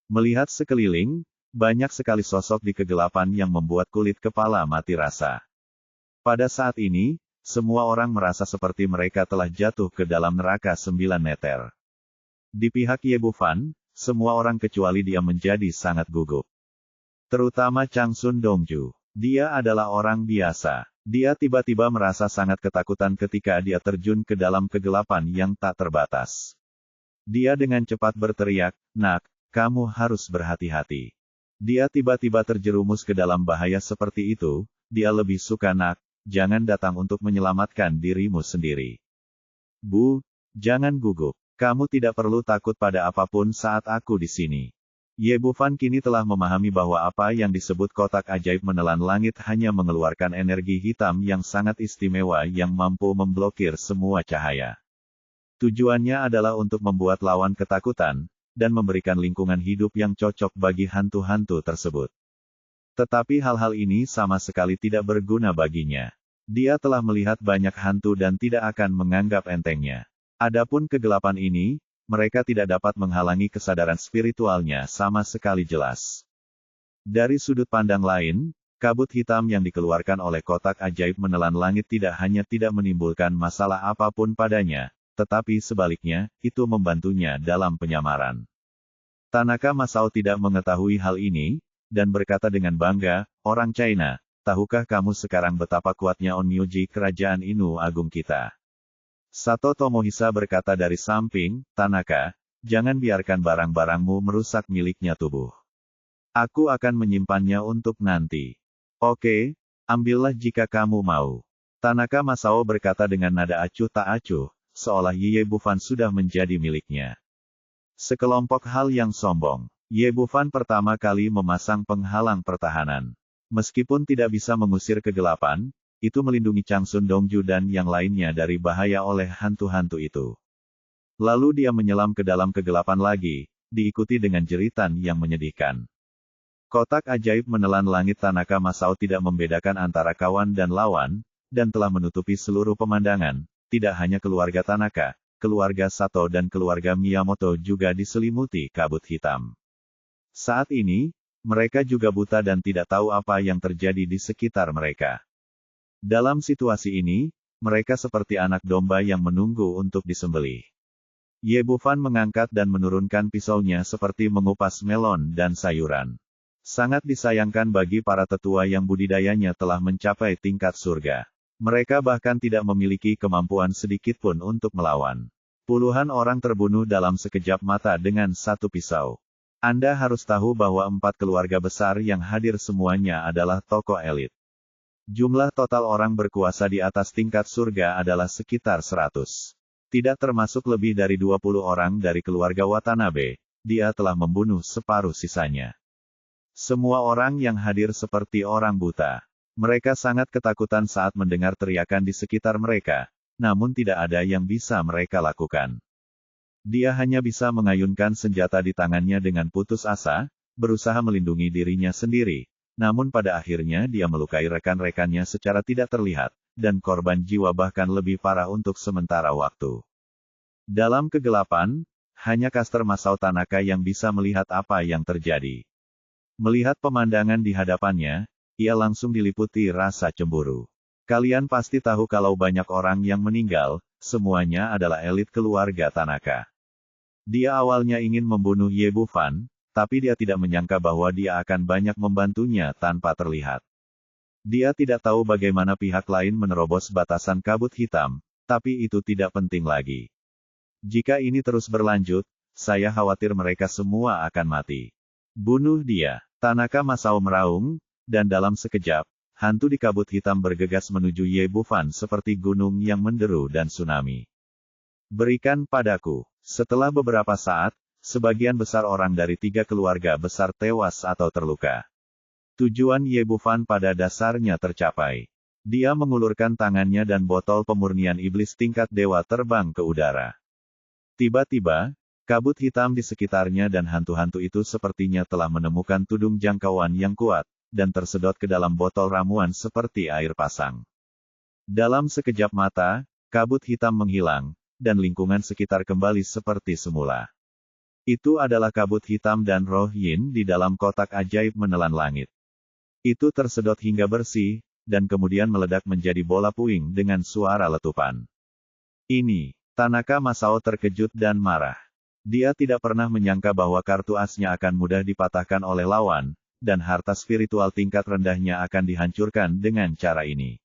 Melihat sekeliling, banyak sekali sosok di kegelapan yang membuat kulit kepala mati rasa. Pada saat ini, semua orang merasa seperti mereka telah jatuh ke dalam neraka 9 meter. Di pihak Ye Bufan, semua orang kecuali dia menjadi sangat gugup. Terutama Changsun Dongju. Dia adalah orang biasa. Dia tiba-tiba merasa sangat ketakutan ketika dia terjun ke dalam kegelapan yang tak terbatas. Dia dengan cepat berteriak, "Nak, kamu harus berhati-hati." Dia tiba-tiba terjerumus ke dalam bahaya seperti itu, dia lebih suka nak, jangan datang untuk menyelamatkan dirimu sendiri. Bu, jangan gugup. Kamu tidak perlu takut pada apapun saat aku di sini. Ye Bufan kini telah memahami bahwa apa yang disebut kotak ajaib menelan langit hanya mengeluarkan energi hitam yang sangat istimewa yang mampu memblokir semua cahaya. Tujuannya adalah untuk membuat lawan ketakutan, dan memberikan lingkungan hidup yang cocok bagi hantu-hantu tersebut. Tetapi hal-hal ini sama sekali tidak berguna baginya. Dia telah melihat banyak hantu dan tidak akan menganggap entengnya. Adapun kegelapan ini, mereka tidak dapat menghalangi kesadaran spiritualnya sama sekali jelas. Dari sudut pandang lain, kabut hitam yang dikeluarkan oleh kotak ajaib menelan langit tidak hanya tidak menimbulkan masalah apapun padanya, tetapi sebaliknya, itu membantunya dalam penyamaran. Tanaka Masao tidak mengetahui hal ini, dan berkata dengan bangga, "Orang China, tahukah kamu sekarang betapa kuatnya Onmyoji kerajaan Inu Agung kita?" Sato Tomohisa berkata dari samping, "Tanaka, jangan biarkan barang-barangmu merusak miliknya tubuh. Aku akan menyimpannya untuk nanti." "Oke, ambillah jika kamu mau." Tanaka Masao berkata dengan nada acuh tak acuh, seolah Ye Bufan sudah menjadi miliknya. Sekelompok hal yang sombong. Ye Bufan pertama kali memasang penghalang pertahanan. Meskipun tidak bisa mengusir kegelapan, itu melindungi Changsun Dongju dan yang lainnya dari bahaya oleh hantu-hantu itu. Lalu dia menyelam ke dalam kegelapan lagi, diikuti dengan jeritan yang menyedihkan. Kotak ajaib menelan langit Tanaka Masao tidak membedakan antara kawan dan lawan, dan telah menutupi seluruh pemandangan, tidak hanya keluarga Tanaka, keluarga Sato dan keluarga Miyamoto juga diselimuti kabut hitam. Saat ini, mereka juga buta dan tidak tahu apa yang terjadi di sekitar mereka. Dalam situasi ini, mereka seperti anak domba yang menunggu untuk disembelih. Ye Bufan mengangkat dan menurunkan pisaunya seperti mengupas melon dan sayuran. Sangat disayangkan bagi para tetua yang budidayanya telah mencapai tingkat surga. Mereka bahkan tidak memiliki kemampuan sedikitpun untuk melawan. Puluhan orang terbunuh dalam sekejap mata dengan satu pisau. Anda harus tahu bahwa 4 keluarga besar yang hadir semuanya adalah tokoh elit. Jumlah total orang berkuasa di atas tingkat surga adalah sekitar 100. Tidak termasuk lebih dari 20 orang dari keluarga Watanabe, dia telah membunuh separuh sisanya. Semua orang yang hadir seperti orang buta. Mereka sangat ketakutan saat mendengar teriakan di sekitar mereka, namun tidak ada yang bisa mereka lakukan. Dia hanya bisa mengayunkan senjata di tangannya dengan putus asa, berusaha melindungi dirinya sendiri. Namun pada akhirnya dia melukai rekan-rekannya secara tidak terlihat, dan korban jiwa bahkan lebih parah untuk sementara waktu. Dalam kegelapan, hanya Caster Masao Tanaka yang bisa melihat apa yang terjadi. Melihat pemandangan di hadapannya, ia langsung diliputi rasa cemburu. Kalian pasti tahu kalau banyak orang yang meninggal, semuanya adalah elit keluarga Tanaka. Dia awalnya ingin membunuh Ye Bufan, tapi dia tidak menyangka bahwa dia akan banyak membantunya tanpa terlihat. Dia tidak tahu bagaimana pihak lain menerobos batasan kabut hitam, tapi itu tidak penting lagi. Jika ini terus berlanjut, saya khawatir mereka semua akan mati. Bunuh dia. Tanaka Masao meraung, dan dalam sekejap, hantu di kabut hitam bergegas menuju Ye Bufan seperti gunung yang menderu dan tsunami. Berikan padaku. Setelah beberapa saat, sebagian besar orang dari 3 keluarga besar tewas atau terluka. Tujuan Ye Bufan pada dasarnya tercapai. Dia mengulurkan tangannya dan botol pemurnian iblis tingkat dewa terbang ke udara. Tiba-tiba, kabut hitam di sekitarnya dan hantu-hantu itu sepertinya telah menemukan tudung jangkauan yang kuat, dan tersedot ke dalam botol ramuan seperti air pasang. Dalam sekejap mata, kabut hitam menghilang, dan lingkungan sekitar kembali seperti semula. Itu adalah kabut hitam dan roh yin di dalam kotak ajaib menelan langit. Itu tersedot hingga bersih, dan kemudian meledak menjadi bola puing dengan suara letupan. Ini, Tanaka Masao terkejut dan marah. Dia tidak pernah menyangka bahwa kartu asnya akan mudah dipatahkan oleh lawan, dan harta spiritual tingkat rendahnya akan dihancurkan dengan cara ini.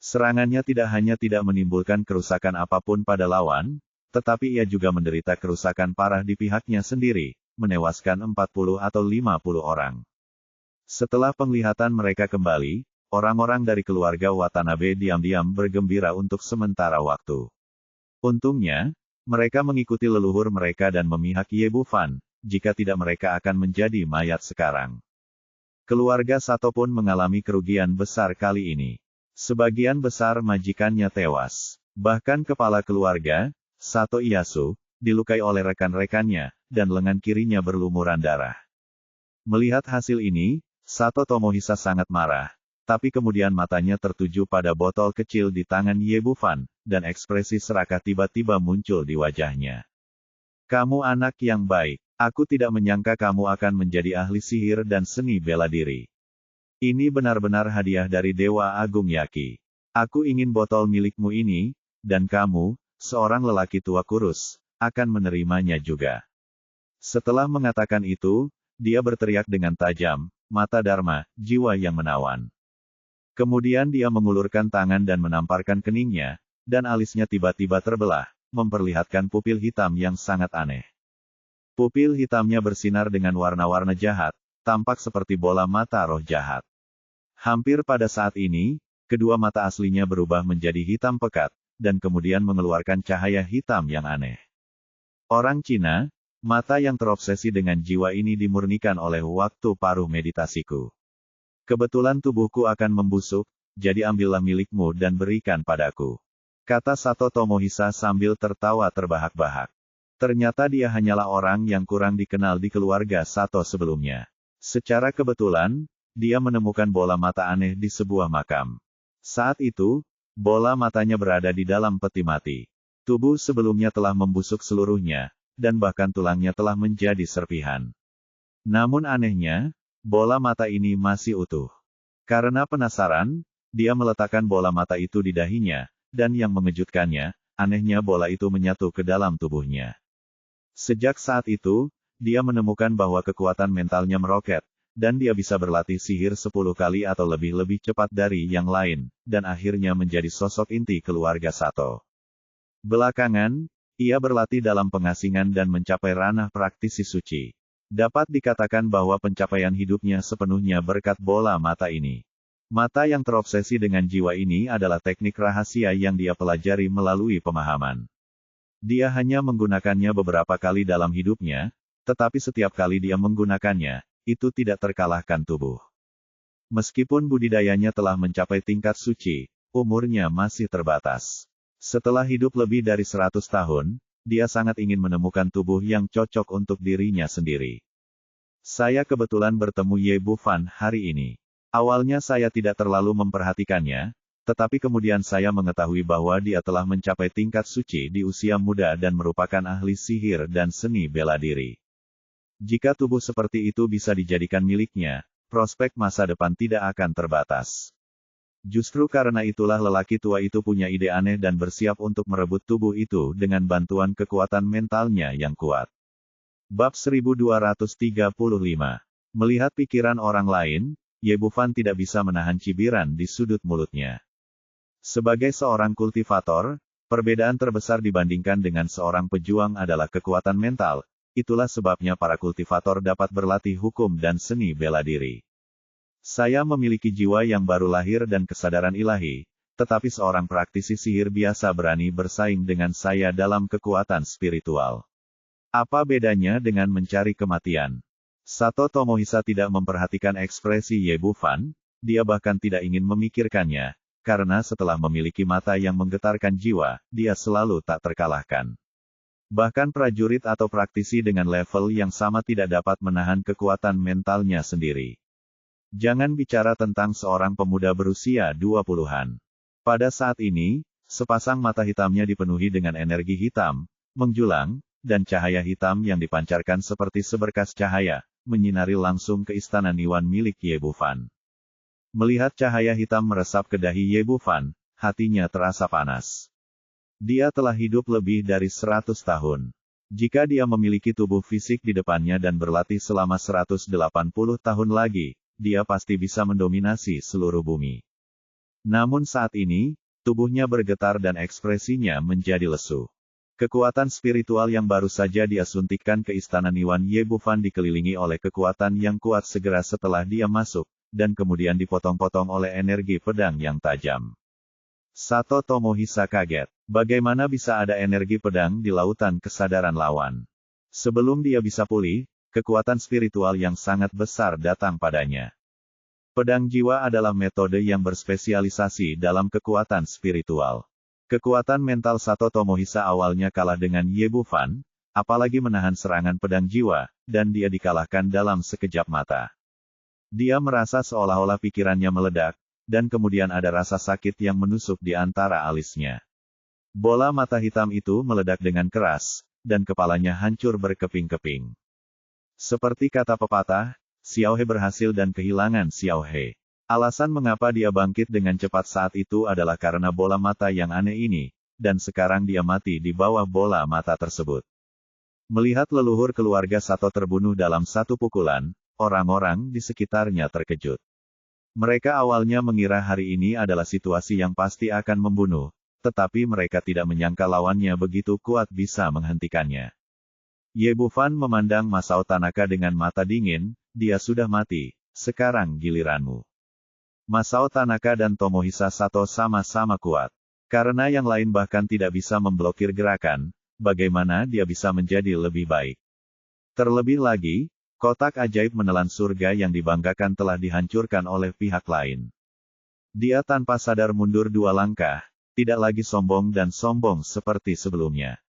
Serangannya tidak hanya tidak menimbulkan kerusakan apapun pada lawan, tetapi ia juga menderita kerusakan parah di pihaknya sendiri, menewaskan 40 atau 50 orang. Setelah penglihatan mereka kembali, orang-orang dari keluarga Watanabe diam-diam bergembira untuk sementara waktu. Untungnya, mereka mengikuti leluhur mereka dan memihak Ye Bufan, jika tidak mereka akan menjadi mayat sekarang. Keluarga Sato pun mengalami kerugian besar kali ini. Sebagian besar majikannya tewas. Bahkan kepala keluarga, Sato Ieyasu, dilukai oleh rekan-rekannya, dan lengan kirinya berlumuran darah. Melihat hasil ini, Sato Tomohisa sangat marah. Tapi kemudian matanya tertuju pada botol kecil di tangan Ye Bufan, dan ekspresi serakah tiba-tiba muncul di wajahnya. Kamu anak yang baik. Aku tidak menyangka kamu akan menjadi ahli sihir dan seni bela diri. Ini benar-benar hadiah dari Dewa Agung Yaki. Aku ingin botol milikmu ini, dan kamu, seorang lelaki tua kurus, akan menerimanya juga. Setelah mengatakan itu, dia berteriak dengan tajam, mata Dharma, jiwa yang menawan. Kemudian dia mengulurkan tangan dan menamparkan keningnya, dan alisnya tiba-tiba terbelah, memperlihatkan pupil hitam yang sangat aneh. Pupil hitamnya bersinar dengan warna-warna jahat, tampak seperti bola mata roh jahat. Hampir pada saat ini, kedua mata aslinya berubah menjadi hitam pekat, dan kemudian mengeluarkan cahaya hitam yang aneh. Orang Cina, mata yang terobsesi dengan jiwa ini dimurnikan oleh waktu paruh meditasiku. Kebetulan tubuhku akan membusuk, jadi ambillah milikmu dan berikan padaku. Kata Sato Tomohisa sambil tertawa terbahak-bahak. Ternyata dia hanyalah orang yang kurang dikenal di keluarga Sato sebelumnya. Secara kebetulan, dia menemukan bola mata aneh di sebuah makam. Saat itu, bola matanya berada di dalam peti mati. Tubuh sebelumnya telah membusuk seluruhnya, dan bahkan tulangnya telah menjadi serpihan. Namun anehnya, bola mata ini masih utuh. Karena penasaran, dia meletakkan bola mata itu di dahinya, dan yang mengejutkannya, anehnya bola itu menyatu ke dalam tubuhnya. Sejak saat itu, dia menemukan bahwa kekuatan mentalnya meroket, dan dia bisa berlatih sihir 10 kali atau lebih cepat dari yang lain, dan akhirnya menjadi sosok inti keluarga Sato. Belakangan, ia berlatih dalam pengasingan dan mencapai ranah praktisi suci. Dapat dikatakan bahwa pencapaian hidupnya sepenuhnya berkat bola mata ini. Mata yang terobsesi dengan jiwa ini adalah teknik rahasia yang dia pelajari melalui pemahaman. Dia hanya menggunakannya beberapa kali dalam hidupnya, tetapi setiap kali dia menggunakannya, itu tidak terkalahkan tubuh. Meskipun budidayanya telah mencapai tingkat suci, umurnya masih terbatas. Setelah hidup lebih dari 100 tahun, dia sangat ingin menemukan tubuh yang cocok untuk dirinya sendiri. Saya kebetulan bertemu Ye Bufan hari ini. Awalnya saya tidak terlalu memperhatikannya, tetapi kemudian saya mengetahui bahwa dia telah mencapai tingkat suci di usia muda dan merupakan ahli sihir dan seni bela diri. Jika tubuh seperti itu bisa dijadikan miliknya, prospek masa depan tidak akan terbatas. Justru karena itulah lelaki tua itu punya ide aneh dan bersiap untuk merebut tubuh itu dengan bantuan kekuatan mentalnya yang kuat. Bab 1235. Melihat pikiran orang lain, Ye Bufan tidak bisa menahan cibiran di sudut mulutnya. Sebagai seorang kultivator, perbedaan terbesar dibandingkan dengan seorang pejuang adalah kekuatan mental. Itulah sebabnya para kultivator dapat berlatih hukum dan seni bela diri. Saya memiliki jiwa yang baru lahir dan kesadaran ilahi, tetapi seorang praktisi sihir biasa berani bersaing dengan saya dalam kekuatan spiritual. Apa bedanya dengan mencari kematian? Sato Tomohisa tidak memperhatikan ekspresi Ye Bufan, dia bahkan tidak ingin memikirkannya, karena setelah memiliki mata yang menggetarkan jiwa, dia selalu tak terkalahkan. Bahkan prajurit atau praktisi dengan level yang sama tidak dapat menahan kekuatan mentalnya sendiri. Jangan bicara tentang seorang pemuda berusia 20-an. Pada saat ini, sepasang mata hitamnya dipenuhi dengan energi hitam, menjulang, dan cahaya hitam yang dipancarkan seperti seberkas cahaya, menyinari langsung ke istana Niwan milik Ye Bufan. Melihat cahaya hitam meresap ke dahi Ye Bufan, hatinya terasa panas. Dia telah hidup lebih dari 100 tahun. Jika dia memiliki tubuh fisik di depannya dan berlatih selama 180 tahun lagi, dia pasti bisa mendominasi seluruh bumi. Namun saat ini, tubuhnya bergetar dan ekspresinya menjadi lesu. Kekuatan spiritual yang baru saja dia suntikkan ke istana Niwan Ye Bufan dikelilingi oleh kekuatan yang kuat segera setelah dia masuk, dan kemudian dipotong-potong oleh energi pedang yang tajam. Sato Tomohisa kaget. Bagaimana bisa ada energi pedang di lautan kesadaran lawan? Sebelum dia bisa pulih, kekuatan spiritual yang sangat besar datang padanya. Pedang jiwa adalah metode yang berspesialisasi dalam kekuatan spiritual. Kekuatan mental Sato Tomohisa awalnya kalah dengan Ye Bufan, apalagi menahan serangan pedang jiwa, dan dia dikalahkan dalam sekejap mata. Dia merasa seolah-olah pikirannya meledak, dan kemudian ada rasa sakit yang menusuk di antara alisnya. Bola mata hitam itu meledak dengan keras, dan kepalanya hancur berkeping-keping. Seperti kata pepatah, Xiao He berhasil dan kehilangan Xiao He. Alasan mengapa dia bangkit dengan cepat saat itu adalah karena bola mata yang aneh ini, dan sekarang dia mati di bawah bola mata tersebut. Melihat leluhur keluarga Sato terbunuh dalam satu pukulan, orang-orang di sekitarnya terkejut. Mereka awalnya mengira hari ini adalah situasi yang pasti akan membunuh, tetapi mereka tidak menyangka lawannya begitu kuat bisa menghentikannya. Ye Bufan memandang Masao Tanaka dengan mata dingin, dia sudah mati, sekarang giliranmu. Masao Tanaka dan Tomohisa Sato sama-sama kuat. Karena yang lain bahkan tidak bisa memblokir gerakan, bagaimana dia bisa menjadi lebih baik? Terlebih lagi, kotak ajaib menelan surga yang dibanggakan telah dihancurkan oleh pihak lain. Dia tanpa sadar mundur 2 langkah, tidak lagi sombong dan sombong seperti sebelumnya.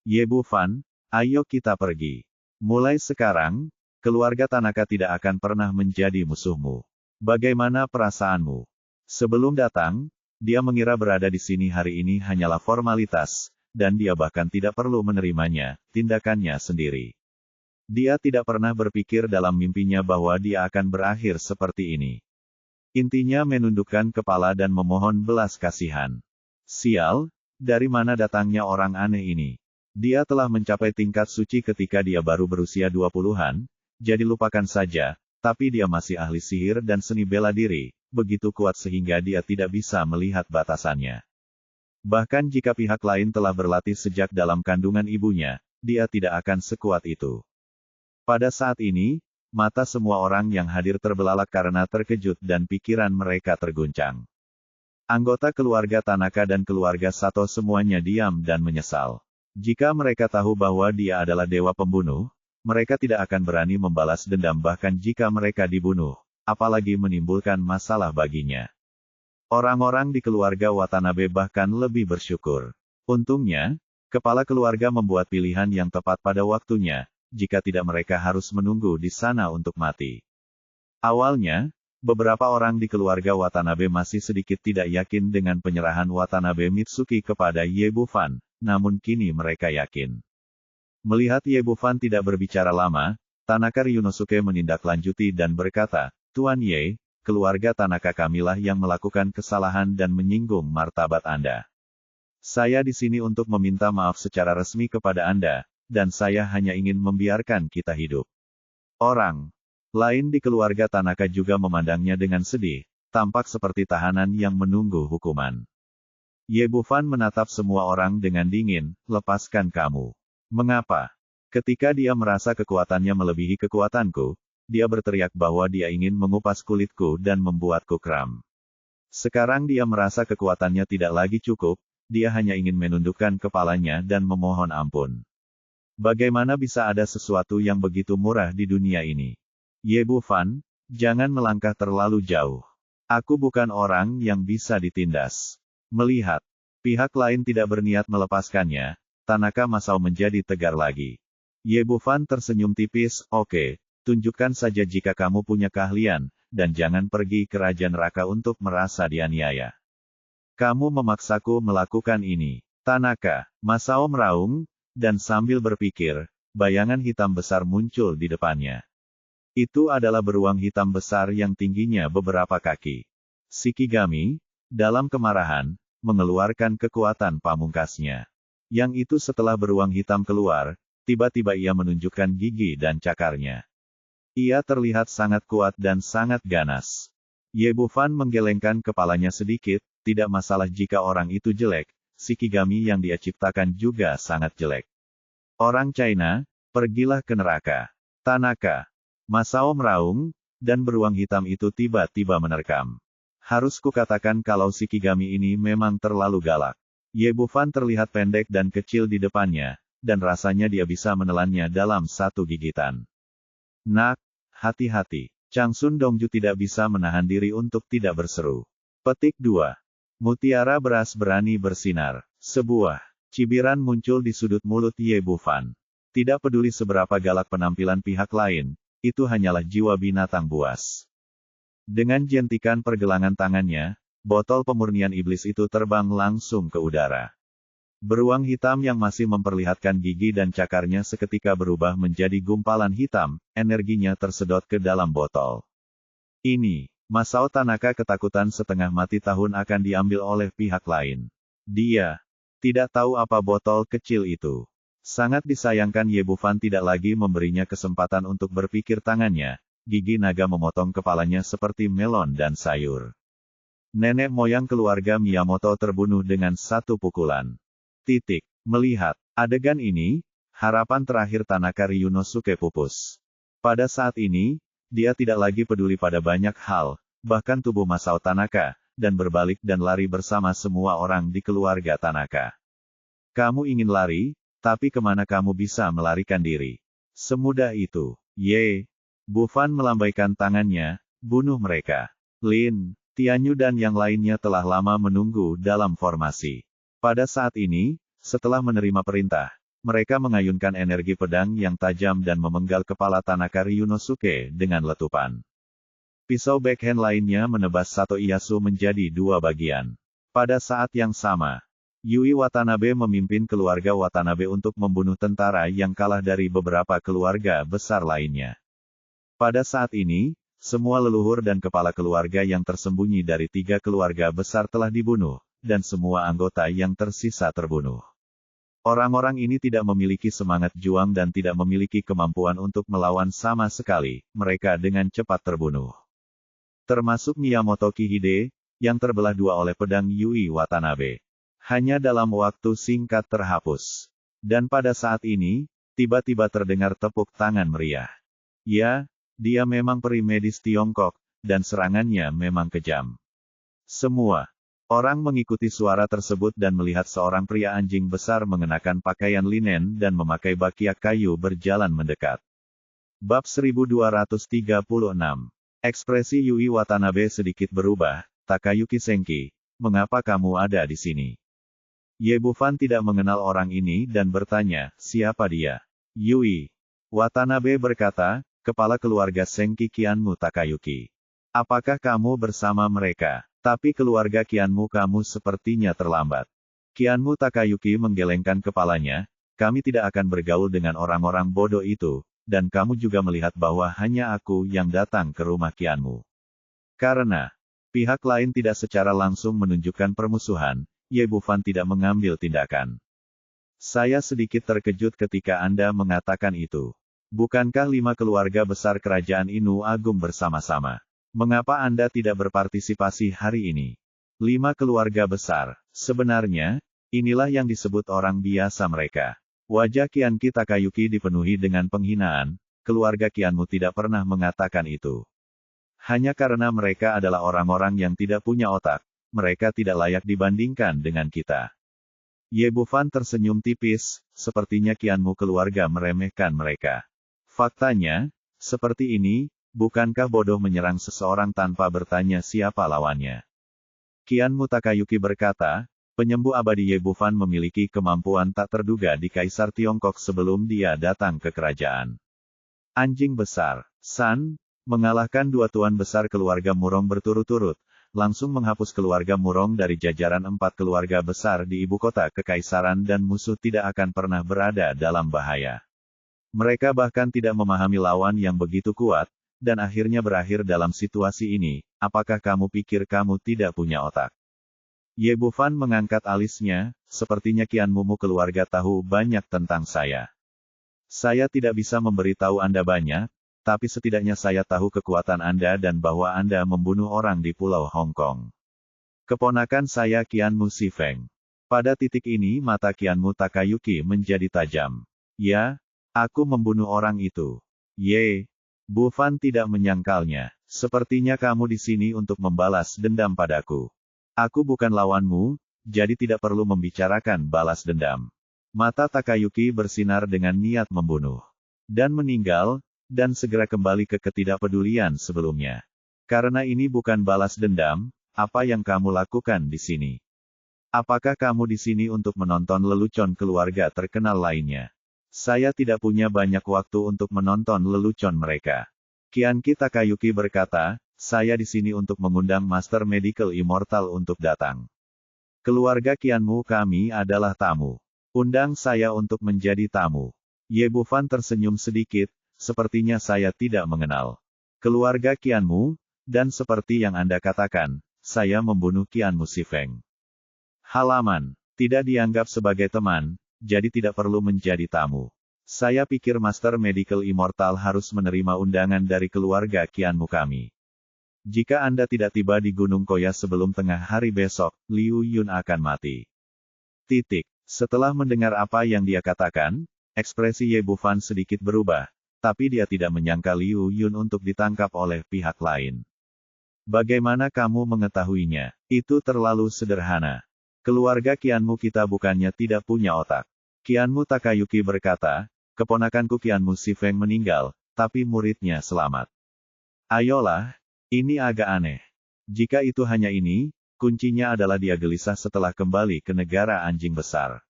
Ye Bufan, ayo kita pergi. Mulai sekarang, keluarga Tanaka tidak akan pernah menjadi musuhmu. Bagaimana perasaanmu? Sebelum datang, dia mengira berada di sini hari ini hanyalah formalitas, dan dia bahkan tidak perlu menerimanya, tindakannya sendiri. Dia tidak pernah berpikir dalam mimpinya bahwa dia akan berakhir seperti ini. Intinya menundukkan kepala dan memohon belas kasihan. Sial, dari mana datangnya orang aneh ini? Dia telah mencapai tingkat suci ketika dia baru berusia 20-an, jadi lupakan saja. Tapi dia masih ahli sihir dan seni bela diri, begitu kuat sehingga dia tidak bisa melihat batasannya. Bahkan jika pihak lain telah berlatih sejak dalam kandungan ibunya, dia tidak akan sekuat itu. Pada saat ini, mata semua orang yang hadir terbelalak karena terkejut dan pikiran mereka terguncang. Anggota keluarga Tanaka dan keluarga Sato semuanya diam dan menyesal. Jika mereka tahu bahwa dia adalah dewa pembunuh, mereka tidak akan berani membalas dendam bahkan jika mereka dibunuh, apalagi menimbulkan masalah baginya. Orang-orang di keluarga Watanabe bahkan lebih bersyukur. Untungnya, kepala keluarga membuat pilihan yang tepat pada waktunya, jika tidak mereka harus menunggu di sana untuk mati. Awalnya, beberapa orang di keluarga Watanabe masih sedikit tidak yakin dengan penyerahan Watanabe Mitsuki kepada Ye Bufan, namun kini mereka yakin. Melihat Ye Bufan tidak berbicara lama, Tanaka Ryunosuke menindaklanjuti dan berkata, Tuan Ye, keluarga Tanaka kamilah yang melakukan kesalahan dan menyinggung martabat Anda. Saya di sini untuk meminta maaf secara resmi kepada Anda, dan saya hanya ingin membiarkan kita hidup. Orang lain di keluarga Tanaka juga memandangnya dengan sedih, tampak seperti tahanan yang menunggu hukuman. Ye Bufan menatap semua orang dengan dingin, lepaskan kamu. Mengapa? Ketika dia merasa kekuatannya melebihi kekuatanku, dia berteriak bahwa dia ingin mengupas kulitku dan membuatku kram. Sekarang dia merasa kekuatannya tidak lagi cukup, dia hanya ingin menundukkan kepalanya dan memohon ampun. Bagaimana bisa ada sesuatu yang begitu murah di dunia ini? Ye Bufan, jangan melangkah terlalu jauh. Aku bukan orang yang bisa ditindas. Melihat pihak lain tidak berniat melepaskannya, Tanaka Masao menjadi tegar lagi. Ye Bufan tersenyum tipis, oke, tunjukkan saja jika kamu punya keahlian, dan jangan pergi ke Raja Neraka untuk merasa dianiaya. Kamu memaksaku melakukan ini. Tanaka Masao meraung, dan sambil berpikir, bayangan hitam besar muncul di depannya. Itu adalah beruang hitam besar yang tingginya beberapa kaki. Shikigami, dalam kemarahan, mengeluarkan kekuatan pamungkasnya. Yang itu setelah beruang hitam keluar, tiba-tiba ia menunjukkan gigi dan cakarnya. Ia terlihat sangat kuat dan sangat ganas. Ye Bufan menggelengkan kepalanya sedikit, tidak masalah jika orang itu jelek, Shikigami yang dia ciptakan juga sangat jelek. Orang China, pergilah ke neraka. Tanaka Masao meraung, dan beruang hitam itu tiba-tiba menerkam. Harus kukatakan kalau Shikigami ini memang terlalu galak. Ye Bufan terlihat pendek dan kecil di depannya, dan rasanya dia bisa menelannya dalam satu gigitan. Nak, hati-hati. Changsun Dongju tidak bisa menahan diri untuk tidak berseru. Petik 2. Mutiara beras berani bersinar. Sebuah cibiran muncul di sudut mulut Ye Bufan. Tidak peduli seberapa galak penampilan pihak lain, itu hanyalah jiwa binatang buas. Dengan jentikan pergelangan tangannya, botol pemurnian iblis itu terbang langsung ke udara. Beruang hitam yang masih memperlihatkan gigi dan cakarnya seketika berubah menjadi gumpalan hitam, energinya tersedot ke dalam botol. Ini, Masao Tanaka ketakutan setengah mati tahun akan diambil oleh pihak lain. Dia tidak tahu apa botol kecil itu. Sangat disayangkan Ye Bufan tidak lagi memberinya kesempatan untuk berpikir tangannya, gigi naga memotong kepalanya seperti melon dan sayur. Nenek moyang keluarga Miyamoto terbunuh dengan satu pukulan. Melihat adegan ini, harapan terakhir Tanaka Ryunosuke pupus. Pada saat ini, dia tidak lagi peduli pada banyak hal, bahkan tubuh Masao Tanaka, dan berbalik dan lari bersama semua orang di keluarga Tanaka. Kamu ingin lari, tapi kemana kamu bisa melarikan diri? Semudah itu. Ye Bufan melambaikan tangannya, bunuh mereka. Lin, Tianyu dan yang lainnya telah lama menunggu dalam formasi. Pada saat ini, setelah menerima perintah, mereka mengayunkan energi pedang yang tajam dan memenggal kepala Tanaka Ryunosuke dengan letupan. Pisau backhand lainnya menebas Sato Ieyasu menjadi dua bagian. Pada saat yang sama, Yui Watanabe memimpin keluarga Watanabe untuk membunuh tentara yang kalah dari beberapa keluarga besar lainnya. Pada saat ini, semua leluhur dan kepala keluarga yang tersembunyi dari 3 keluarga besar telah dibunuh, dan semua anggota yang tersisa terbunuh. Orang-orang ini tidak memiliki semangat juang dan tidak memiliki kemampuan untuk melawan sama sekali, mereka dengan cepat terbunuh. Termasuk Miyamoto Kihide, yang terbelah dua oleh pedang Yui Watanabe. Hanya dalam waktu singkat terhapus. Dan pada saat ini, tiba-tiba terdengar tepuk tangan meriah. Ya, dia memang peri medis Tiongkok, dan serangannya memang kejam. Semua orang mengikuti suara tersebut dan melihat seorang pria anjing besar mengenakan pakaian linen dan memakai bakiak kayu berjalan mendekat. Bab 1236. Ekspresi Yui Watanabe sedikit berubah. Takayuki Senki, mengapa kamu ada di sini? Ye Bufan tidak mengenal orang ini dan bertanya, siapa dia? Yui Watanabe berkata, kepala keluarga Senki Kianmu Takayuki. Apakah kamu bersama mereka? Tapi keluarga Kianmu kamu sepertinya terlambat. Kianmu Takayuki menggelengkan kepalanya, kami tidak akan bergaul dengan orang-orang bodoh itu, dan kamu juga melihat bahwa hanya aku yang datang ke rumah Kianmu. Karena pihak lain tidak secara langsung menunjukkan permusuhan, Ye Bufan tidak mengambil tindakan. Saya sedikit terkejut ketika Anda mengatakan itu. Bukankah 5 keluarga besar kerajaan Inu Agung bersama-sama? Mengapa Anda tidak berpartisipasi hari ini? 5 keluarga besar. Sebenarnya, inilah yang disebut orang biasa mereka. Wajah Kianki Takayuki dipenuhi dengan penghinaan, keluarga Kianmu tidak pernah mengatakan itu. Hanya karena mereka adalah orang-orang yang tidak punya otak, mereka tidak layak dibandingkan dengan kita. Ye Bufan tersenyum tipis, sepertinya Kianmu keluarga meremehkan mereka. Faktanya, seperti ini, bukankah bodoh menyerang seseorang tanpa bertanya siapa lawannya? Kianmu Takayuki berkata, penyembuh abadi Ye Bufan memiliki kemampuan tak terduga di Kaisar Tiongkok sebelum dia datang ke kerajaan. Anjing besar, San, mengalahkan 2 tuan besar keluarga Murong berturut-turut, langsung menghapus keluarga Murong dari jajaran 4 keluarga besar di ibu kota kekaisaran dan musuh tidak akan pernah berada dalam bahaya. Mereka bahkan tidak memahami lawan yang begitu kuat, dan akhirnya berakhir dalam situasi ini. Apakah kamu pikir kamu tidak punya otak? Ye Bufan mengangkat alisnya, sepertinya Kianmu keluarga tahu banyak tentang saya. Saya tidak bisa memberitahu Anda banyak, tapi setidaknya saya tahu kekuatan Anda dan bahwa Anda membunuh orang di Pulau Hong Kong. Keponakan saya Kianmu Si Feng. Pada titik ini mata Kianmu Takayuki menjadi tajam. Ya, aku membunuh orang itu. Ye Bufan tidak menyangkalnya. Sepertinya kamu di sini untuk membalas dendam padaku. Aku bukan lawanmu, jadi tidak perlu membicarakan balas dendam. Mata Takayuki bersinar dengan niat membunuh. Dan meninggal, dan segera kembali ke ketidakpedulian sebelumnya. Karena ini bukan balas dendam, apa yang kamu lakukan di sini? Apakah kamu di sini untuk menonton lelucon keluarga terkenal lainnya? Saya tidak punya banyak waktu untuk menonton lelucon mereka. Kianki Takayuki berkata, saya di sini untuk mengundang Master Medical Immortal untuk datang. Keluarga Qianmu kami adalah tamu. Undang saya untuk menjadi tamu. Ye Bufan tersenyum sedikit, sepertinya saya tidak mengenal keluarga Qianmu, dan seperti yang Anda katakan, saya membunuh Qianmu Si Feng. Halaman, tidak dianggap sebagai teman, jadi tidak perlu menjadi tamu. Saya pikir Master Medical Immortal harus menerima undangan dari keluarga Qianmu kami. Jika Anda tidak tiba di Gunung Koya sebelum tengah hari besok, Liu Yun akan mati. Titik. Setelah mendengar apa yang dia katakan, ekspresi Ye Bufan sedikit berubah, tapi dia tidak menyangka Liu Yun untuk ditangkap oleh pihak lain. Bagaimana kamu mengetahuinya? Itu terlalu sederhana. Keluarga Qianmu kita bukannya tidak punya otak. Qianmu Takayuki berkata, keponakanku Qianmu Si Feng meninggal, tapi muridnya selamat. Ayolah, ini agak aneh. Jika itu hanya ini, kuncinya adalah dia gelisah setelah kembali ke negara anjing besar.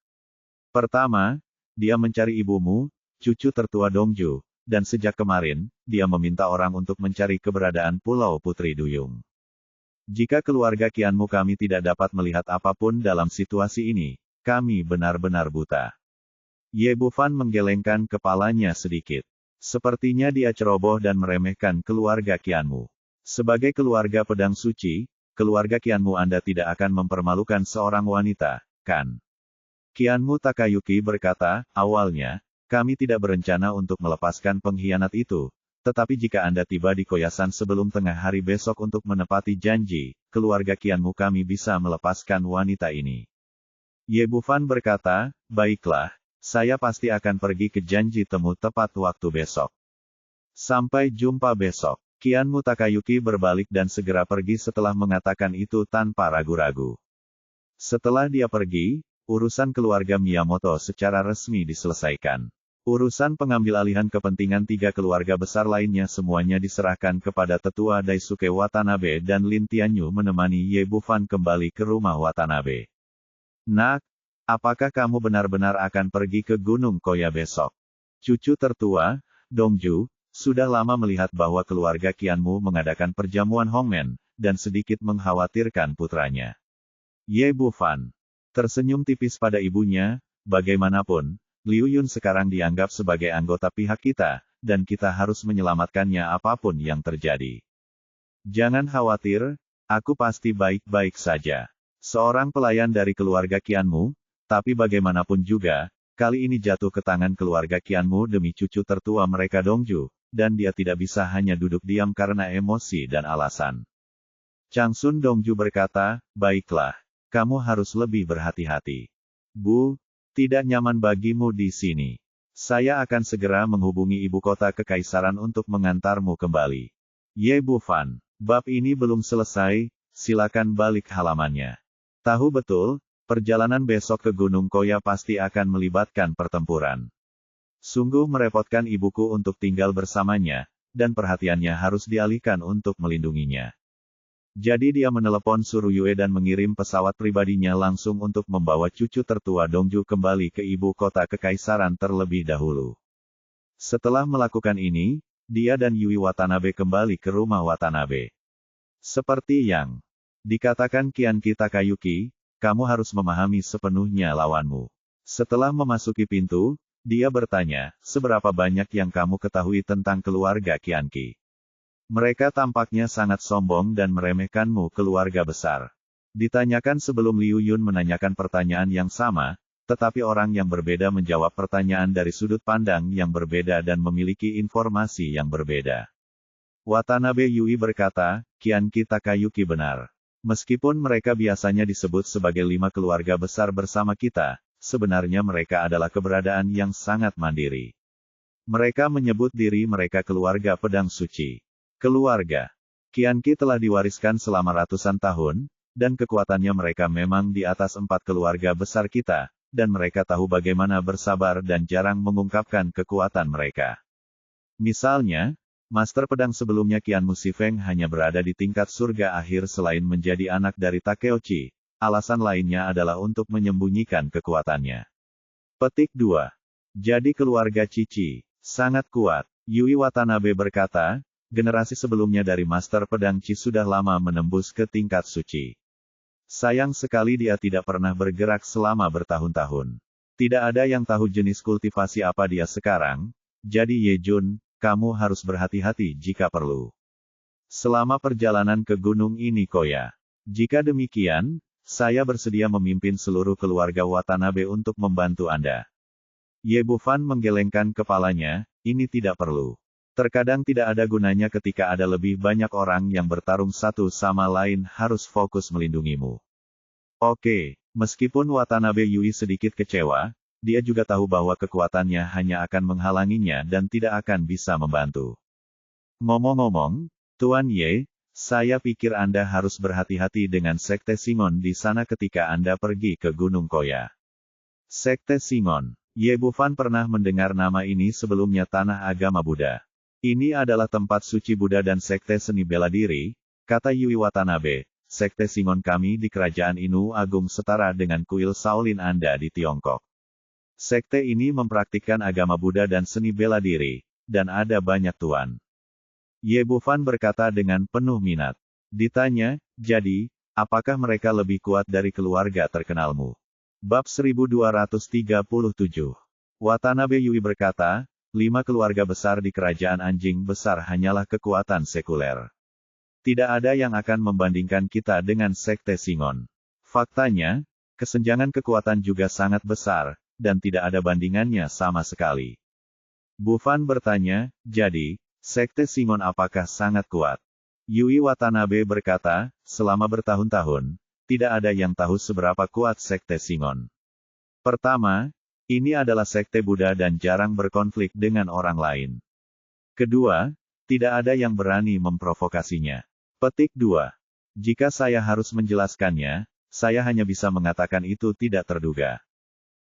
Pertama, dia mencari ibumu, cucu tertua Dongju, dan sejak kemarin, dia meminta orang untuk mencari keberadaan Pulau Putri Duyung. Jika keluarga Qianmu kami tidak dapat melihat apapun dalam situasi ini, kami benar-benar buta. Ye Bufan menggelengkan kepalanya sedikit. Sepertinya dia ceroboh dan meremehkan keluarga Qianmu. Sebagai keluarga pedang suci, keluarga Qianmu Anda tidak akan mempermalukan seorang wanita, kan? Qianmu Takayuki berkata, awalnya, kami tidak berencana untuk melepaskan pengkhianat itu, tetapi jika Anda tiba di Koyasan sebelum tengah hari besok untuk menepati janji, keluarga Qianmu kami bisa melepaskan wanita ini. Ye Bufan berkata, baiklah, saya pasti akan pergi ke janji temu tepat waktu besok. Sampai jumpa besok. Qianmu Takayuki berbalik dan segera pergi setelah mengatakan itu tanpa ragu-ragu. Setelah dia pergi, urusan keluarga Miyamoto secara resmi diselesaikan. Urusan pengambil alihan kepentingan tiga keluarga besar lainnya semuanya diserahkan kepada tetua Daisuke Watanabe dan Lin Tianyu menemani Ye Bufan kembali ke rumah Watanabe. Nak, apakah kamu benar-benar akan pergi ke Gunung Koya besok? Cucu tertua, Dongju, sudah lama melihat bahwa keluarga Qianmu mengadakan perjamuan hongmen, dan sedikit mengkhawatirkan putranya. Ye Bufan tersenyum tipis pada ibunya, bagaimanapun, Liu Yun sekarang dianggap sebagai anggota pihak kita, dan kita harus menyelamatkannya apapun yang terjadi. Jangan khawatir, aku pasti baik-baik saja. Seorang pelayan dari keluarga Qianmu, tapi bagaimanapun juga, kali ini jatuh ke tangan keluarga Qianmu demi cucu tertua mereka Dongju. Dan dia tidak bisa hanya duduk diam karena emosi dan alasan. Changsun Dongju berkata, baiklah, kamu harus lebih berhati-hati. Bu, tidak nyaman bagimu di sini. Saya akan segera menghubungi ibu kota kekaisaran untuk mengantarmu kembali. Ye Bufan, bab ini belum selesai, silakan balik halamannya. Tahu betul, perjalanan besok ke Gunung Koya pasti akan melibatkan pertempuran. Sungguh merepotkan ibuku untuk tinggal bersamanya, dan perhatiannya harus dialihkan untuk melindunginya. Jadi dia menelepon Suruyue dan mengirim pesawat pribadinya langsung untuk membawa cucu tertua Dongju kembali ke ibu kota kekaisaran terlebih dahulu. Setelah melakukan ini, dia dan Yui Watanabe kembali ke rumah Watanabe. Seperti yang dikatakan Kianki Takayuki, kamu harus memahami sepenuhnya lawanmu. Setelah memasuki pintu, dia bertanya, seberapa banyak yang kamu ketahui tentang keluarga Kianki? Mereka tampaknya sangat sombong dan meremehkanmu keluarga besar. Ditanyakan sebelum Liu Yun menanyakan pertanyaan yang sama, tetapi orang yang berbeda menjawab pertanyaan dari sudut pandang yang berbeda dan memiliki informasi yang berbeda. Watanabe Yui berkata, Kianki Takayuki benar. Meskipun mereka biasanya disebut sebagai 5 keluarga besar bersama kita, sebenarnya mereka adalah keberadaan yang sangat mandiri. Mereka menyebut diri mereka keluarga pedang suci. Keluarga Kianki telah diwariskan selama ratusan tahun, dan kekuatannya mereka memang di atas 4 keluarga besar kita, dan mereka tahu bagaimana bersabar dan jarang mengungkapkan kekuatan mereka. Misalnya, Master Pedang sebelumnya Qianmu Shifeng hanya berada di tingkat surga akhir selain menjadi anak dari Takeuchi. Alasan lainnya adalah untuk menyembunyikan kekuatannya. Petik 2. Jadi keluarga Cici sangat kuat. Yui Watanabe berkata, generasi sebelumnya dari Master Pedang Qi sudah lama menembus ke tingkat suci. Sayang sekali dia tidak pernah bergerak selama bertahun-tahun. Tidak ada yang tahu jenis kultivasi apa dia sekarang, jadi Ye Jun, kamu harus berhati-hati jika perlu. Selama perjalanan ke gunung ini Koya. Jika demikian, saya bersedia memimpin seluruh keluarga Watanabe untuk membantu Anda. Ye Bufan menggelengkan kepalanya, ini tidak perlu. Terkadang tidak ada gunanya ketika ada lebih banyak orang yang bertarung satu sama lain harus fokus melindungimu. Oke, meskipun Watanabe Yui sedikit kecewa, dia juga tahu bahwa kekuatannya hanya akan menghalanginya dan tidak akan bisa membantu. Ngomong-ngomong, Tuan Ye, saya pikir Anda harus berhati-hati dengan Sekte Singon di sana ketika Anda pergi ke Gunung Koya. Sekte Singon. Ye Bufan pernah mendengar nama ini sebelumnya tanah agama Buddha. Ini adalah tempat suci Buddha dan sekte seni bela diri, kata Yui Watanabe. Sekte Singon kami di kerajaan Inu Agung setara dengan kuil Shaolin Anda di Tiongkok. Sekte ini mempraktikkan agama Buddha dan seni bela diri, dan ada banyak tuan. Ye Bufan berkata dengan penuh minat. Ditanya, jadi, apakah mereka lebih kuat dari keluarga terkenalmu? Bab 1237. Watanabe Yui berkata, 5 keluarga besar di kerajaan anjing besar hanyalah kekuatan sekuler. Tidak ada yang akan membandingkan kita dengan Sekte Singon. Faktanya, kesenjangan kekuatan juga sangat besar, dan tidak ada bandingannya sama sekali. Bufan bertanya, jadi, Sekte Singon apakah sangat kuat? Yui Watanabe berkata, selama bertahun-tahun, tidak ada yang tahu seberapa kuat Sekte Singon. Pertama, ini adalah sekte Buddha dan jarang berkonflik dengan orang lain. Kedua, tidak ada yang berani memprovokasinya. Petik 2. Jika saya harus menjelaskannya, saya hanya bisa mengatakan itu tidak terduga.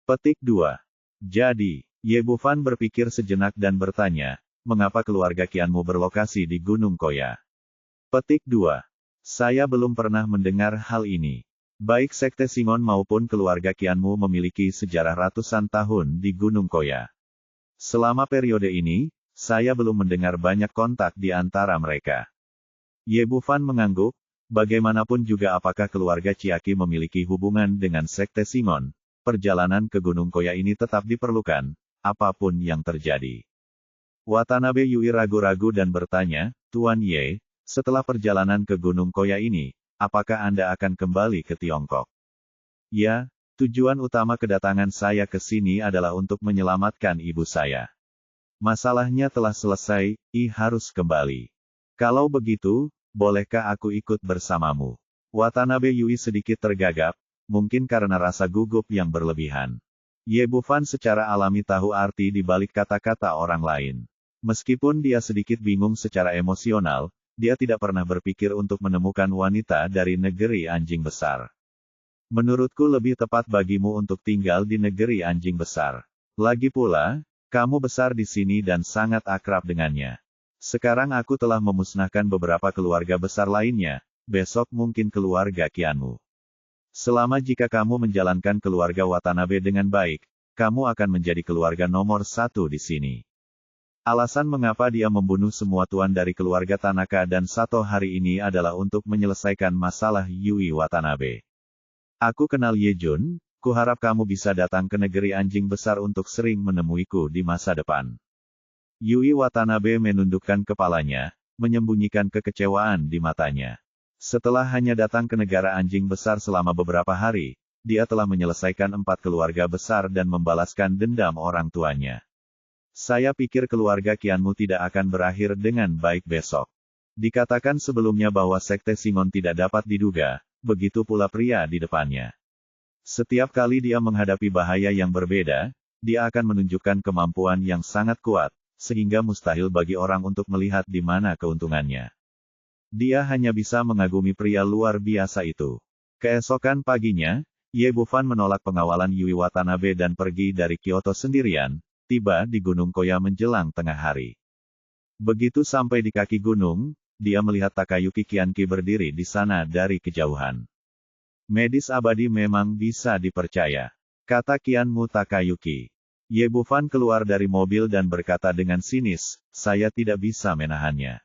Petik 2. Jadi, Ye Bufan berpikir sejenak dan bertanya, mengapa keluarga Qianmu berlokasi di Gunung Koya? Petik 2. Saya belum pernah mendengar hal ini. Baik Sekte Singon maupun keluarga Qianmu memiliki sejarah ratusan tahun di Gunung Koya. Selama periode ini, saya belum mendengar banyak kontak di antara mereka. Ye Bufan mengangguk, bagaimanapun juga apakah keluarga Chiaki memiliki hubungan dengan Sekte Singon, perjalanan ke Gunung Koya ini tetap diperlukan, apapun yang terjadi. Watanabe Yui ragu-ragu dan bertanya, Tuan Ye, setelah perjalanan ke Gunung Koya ini, apakah Anda akan kembali ke Tiongkok? Ya, tujuan utama kedatangan saya ke sini adalah untuk menyelamatkan ibu saya. Masalahnya telah selesai, harus kembali. Kalau begitu, bolehkah aku ikut bersamamu? Watanabe Yui sedikit tergagap, mungkin karena rasa gugup yang berlebihan. Ye Bufan secara alami tahu arti di balik kata-kata orang lain. Meskipun dia sedikit bingung secara emosional, dia tidak pernah berpikir untuk menemukan wanita dari negeri anjing besar. Menurutku lebih tepat bagimu untuk tinggal di negeri anjing besar. Lagi pula, kamu besar di sini dan sangat akrab dengannya. Sekarang aku telah memusnahkan beberapa keluarga besar lainnya, besok mungkin keluarga Qianmu. Selama jika kamu menjalankan keluarga Watanabe dengan baik, kamu akan menjadi keluarga nomor 1 di sini. Alasan mengapa dia membunuh semua tuan dari keluarga Tanaka dan Sato hari ini adalah untuk menyelesaikan masalah Yui Watanabe. Aku kenal Ye Jun, kuharap kamu bisa datang ke negeri anjing besar untuk sering menemuiku di masa depan. Yui Watanabe menundukkan kepalanya, menyembunyikan kekecewaan di matanya. Setelah hanya datang ke negara anjing besar selama beberapa hari, dia telah menyelesaikan 4 keluarga besar dan membalaskan dendam orang tuanya. Saya pikir keluarga Qianmu tidak akan berakhir dengan baik besok. Dikatakan sebelumnya bahwa Sekte Singon tidak dapat diduga, begitu pula pria di depannya. Setiap kali dia menghadapi bahaya yang berbeda, dia akan menunjukkan kemampuan yang sangat kuat, sehingga mustahil bagi orang untuk melihat di mana keuntungannya. Dia hanya bisa mengagumi pria luar biasa itu. Keesokan paginya, Ye Bufan menolak pengawalan Yui Watanabe dan pergi dari Kyoto sendirian, tiba di Gunung Koya menjelang tengah hari. Begitu sampai di kaki gunung, dia melihat Takayuki Kianki berdiri di sana dari kejauhan. Medis abadi memang bisa dipercaya, kata Kianmu Takayuki. Ye Bufan keluar dari mobil dan berkata dengan sinis, saya tidak bisa menahannya.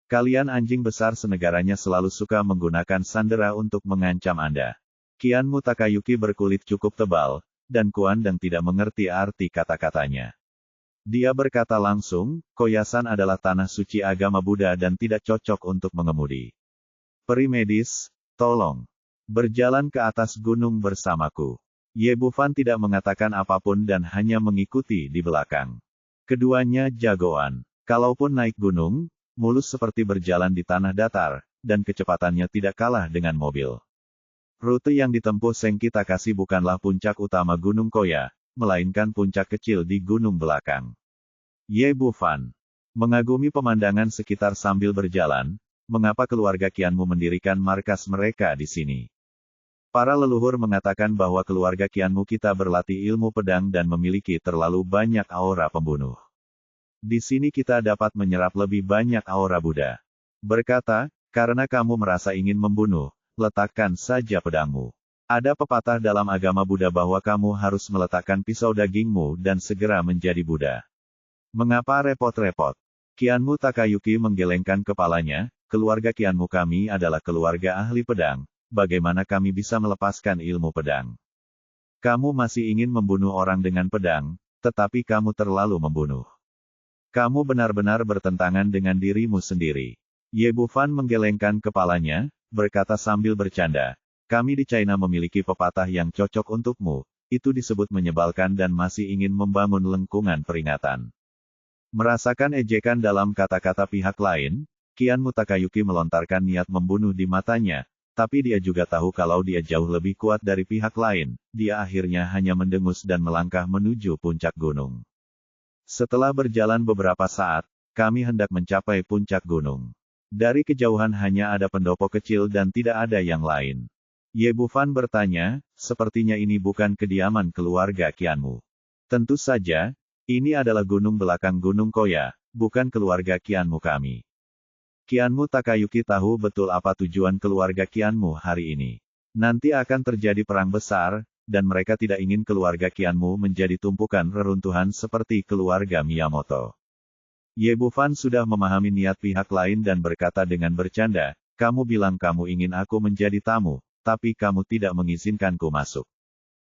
Kalian anjing besar senegaranya selalu suka menggunakan sandera untuk mengancam Anda. Kianmu Takayuki berkulit cukup tebal, dan Kuandang tidak mengerti arti kata-katanya. Dia berkata langsung, Koyasan adalah tanah suci agama Buddha dan tidak cocok untuk mengemudi. Peri medis, tolong. Berjalan ke atas gunung bersamaku. Ye Bufan tidak mengatakan apapun dan hanya mengikuti di belakang. Keduanya jagoan. Kalaupun naik gunung, mulus seperti berjalan di tanah datar, dan kecepatannya tidak kalah dengan mobil. Rute yang ditempuh Senki Takashi bukanlah puncak utama Gunung Koya, melainkan puncak kecil di gunung belakang. Ye Bufan mengagumi pemandangan sekitar sambil berjalan, mengapa keluarga Kianmu mendirikan markas mereka di sini? Para leluhur mengatakan bahwa keluarga Kianmu kita berlatih ilmu pedang dan memiliki terlalu banyak aura pembunuh. Di sini kita dapat menyerap lebih banyak aura Buddha. Berkata, karena kamu merasa ingin membunuh, letakkan saja pedangmu. Ada pepatah dalam agama Buddha bahwa kamu harus meletakkan pisau dagingmu dan segera menjadi Buddha. Mengapa repot-repot? Kianmu Takayuki menggelengkan kepalanya, keluarga Kianmu kami adalah keluarga ahli pedang, bagaimana kami bisa melepaskan ilmu pedang? Kamu masih ingin membunuh orang dengan pedang, tetapi kamu terlalu membunuh. Kamu benar-benar bertentangan dengan dirimu sendiri. Ye Bufan menggelengkan kepalanya, berkata sambil bercanda, kami di China memiliki pepatah yang cocok untukmu, itu disebut menyebalkan dan masih ingin membangun lengkungan peringatan. Merasakan ejekan dalam kata-kata pihak lain, Kianmu Takayuki melontarkan niat membunuh di matanya, tapi dia juga tahu kalau dia jauh lebih kuat dari pihak lain, dia akhirnya hanya mendengus dan melangkah menuju puncak gunung. Setelah berjalan beberapa saat, kami hendak mencapai puncak gunung. Dari kejauhan hanya ada pendopo kecil dan tidak ada yang lain. Ye Bufan bertanya, sepertinya ini bukan kediaman keluarga Kianmu. Tentu saja, ini adalah gunung belakang Gunung Koya, bukan keluarga Kianmu kami. Kianmu Takayuki tahu betul apa tujuan keluarga Kianmu hari ini. Nanti akan terjadi perang besar, dan mereka tidak ingin keluarga Kianmu menjadi tumpukan reruntuhan seperti keluarga Miyamoto. Ye Bufan sudah memahami niat pihak lain dan berkata dengan bercanda, kamu bilang kamu ingin aku menjadi tamu, tapi kamu tidak mengizinkanku masuk.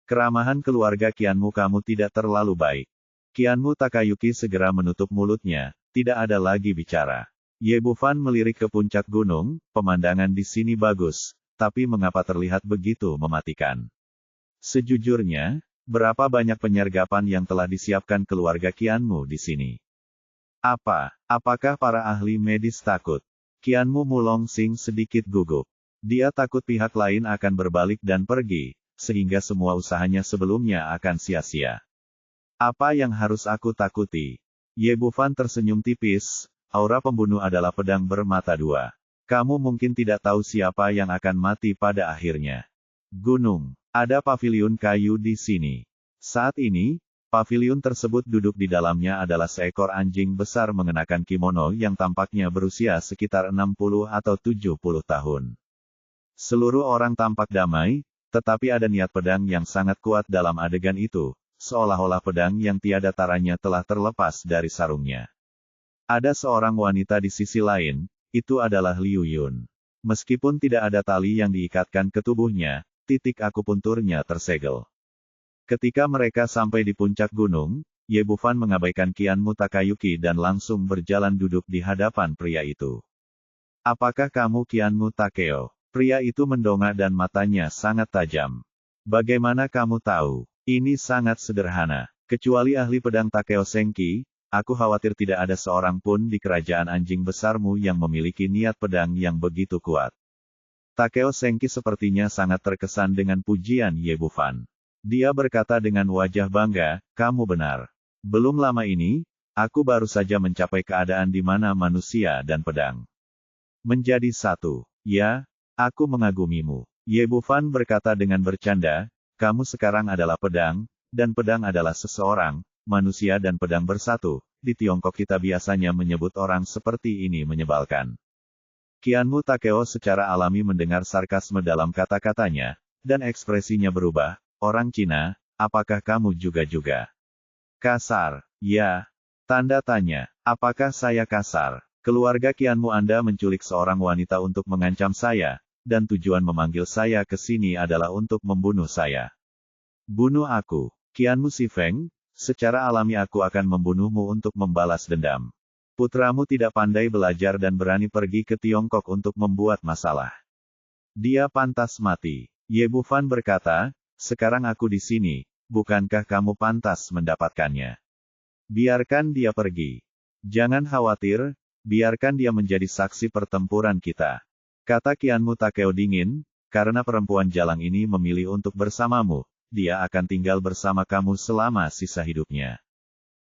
Keramahan keluarga Kianmu kamu tidak terlalu baik. Kianmu Takayuki segera menutup mulutnya, tidak ada lagi bicara. Ye Bufan melirik ke puncak gunung, pemandangan di sini bagus, tapi mengapa terlihat begitu mematikan? Sejujurnya, berapa banyak penyergapan yang telah disiapkan keluarga Kianmu di sini? Apakah para ahli medis takut? Kianmu Mulong Sing sedikit gugup. Dia takut pihak lain akan berbalik dan pergi, sehingga semua usahanya sebelumnya akan sia-sia. Apa yang harus aku takuti? Ye Bufan tersenyum tipis, aura pembunuh adalah pedang bermata dua. Kamu mungkin tidak tahu siapa yang akan mati pada akhirnya. Gunung. Ada paviliun kayu di sini. Saat ini, paviliun tersebut duduk di dalamnya adalah seekor anjing besar mengenakan kimono yang tampaknya berusia sekitar 60 atau 70 tahun. Seluruh orang tampak damai, tetapi ada niat pedang yang sangat kuat dalam adegan itu, seolah-olah pedang yang tiada taranya telah terlepas dari sarungnya. Ada seorang wanita di sisi lain, itu adalah Liu Yun. Meskipun tidak ada tali yang diikatkan ke tubuhnya, titik akupunturnya tersegel. Ketika mereka sampai di puncak gunung, Ye Bufan mengabaikan Kianmu Takayuki dan langsung berjalan duduk di hadapan pria itu. Apakah kamu Kianmu Takeo? Pria itu mendongak dan matanya sangat tajam. Bagaimana kamu tahu? Ini sangat sederhana. Kecuali ahli pedang Takeo Senki, aku khawatir tidak ada seorang pun di kerajaan anjing besarmu yang memiliki niat pedang yang begitu kuat. Takeo Senki sepertinya sangat terkesan dengan pujian Ye Bufan. Dia berkata dengan wajah bangga, kamu benar. Belum lama ini, aku baru saja mencapai keadaan di mana manusia dan pedang menjadi satu. Ya, aku mengagumimu. Ye Bufan berkata dengan bercanda, kamu sekarang adalah pedang, dan pedang adalah seseorang, manusia dan pedang bersatu. Di Tiongkok kita biasanya menyebut orang seperti ini menyebalkan. Qianmu Takeo secara alami mendengar sarkasme dalam kata-katanya, dan ekspresinya berubah. Orang Cina, apakah kamu juga kasar? Ya. Tanda tanya. Apakah saya kasar? Keluarga Qianmu Anda menculik seorang wanita untuk mengancam saya, dan tujuan memanggil saya ke sini adalah untuk membunuh saya. Bunuh aku. Qianmu Sifeng, secara alami aku akan membunuhmu untuk membalas dendam. Putramu tidak pandai belajar dan berani pergi ke Tiongkok untuk membuat masalah. Dia pantas mati. Ye Bufan berkata, sekarang aku di sini, bukankah kamu pantas mendapatkannya? Biarkan dia pergi. Jangan khawatir, biarkan dia menjadi saksi pertempuran kita. Kata Qianmu Takeo dingin, karena perempuan jalang ini memilih untuk bersamamu, dia akan tinggal bersama kamu selama sisa hidupnya.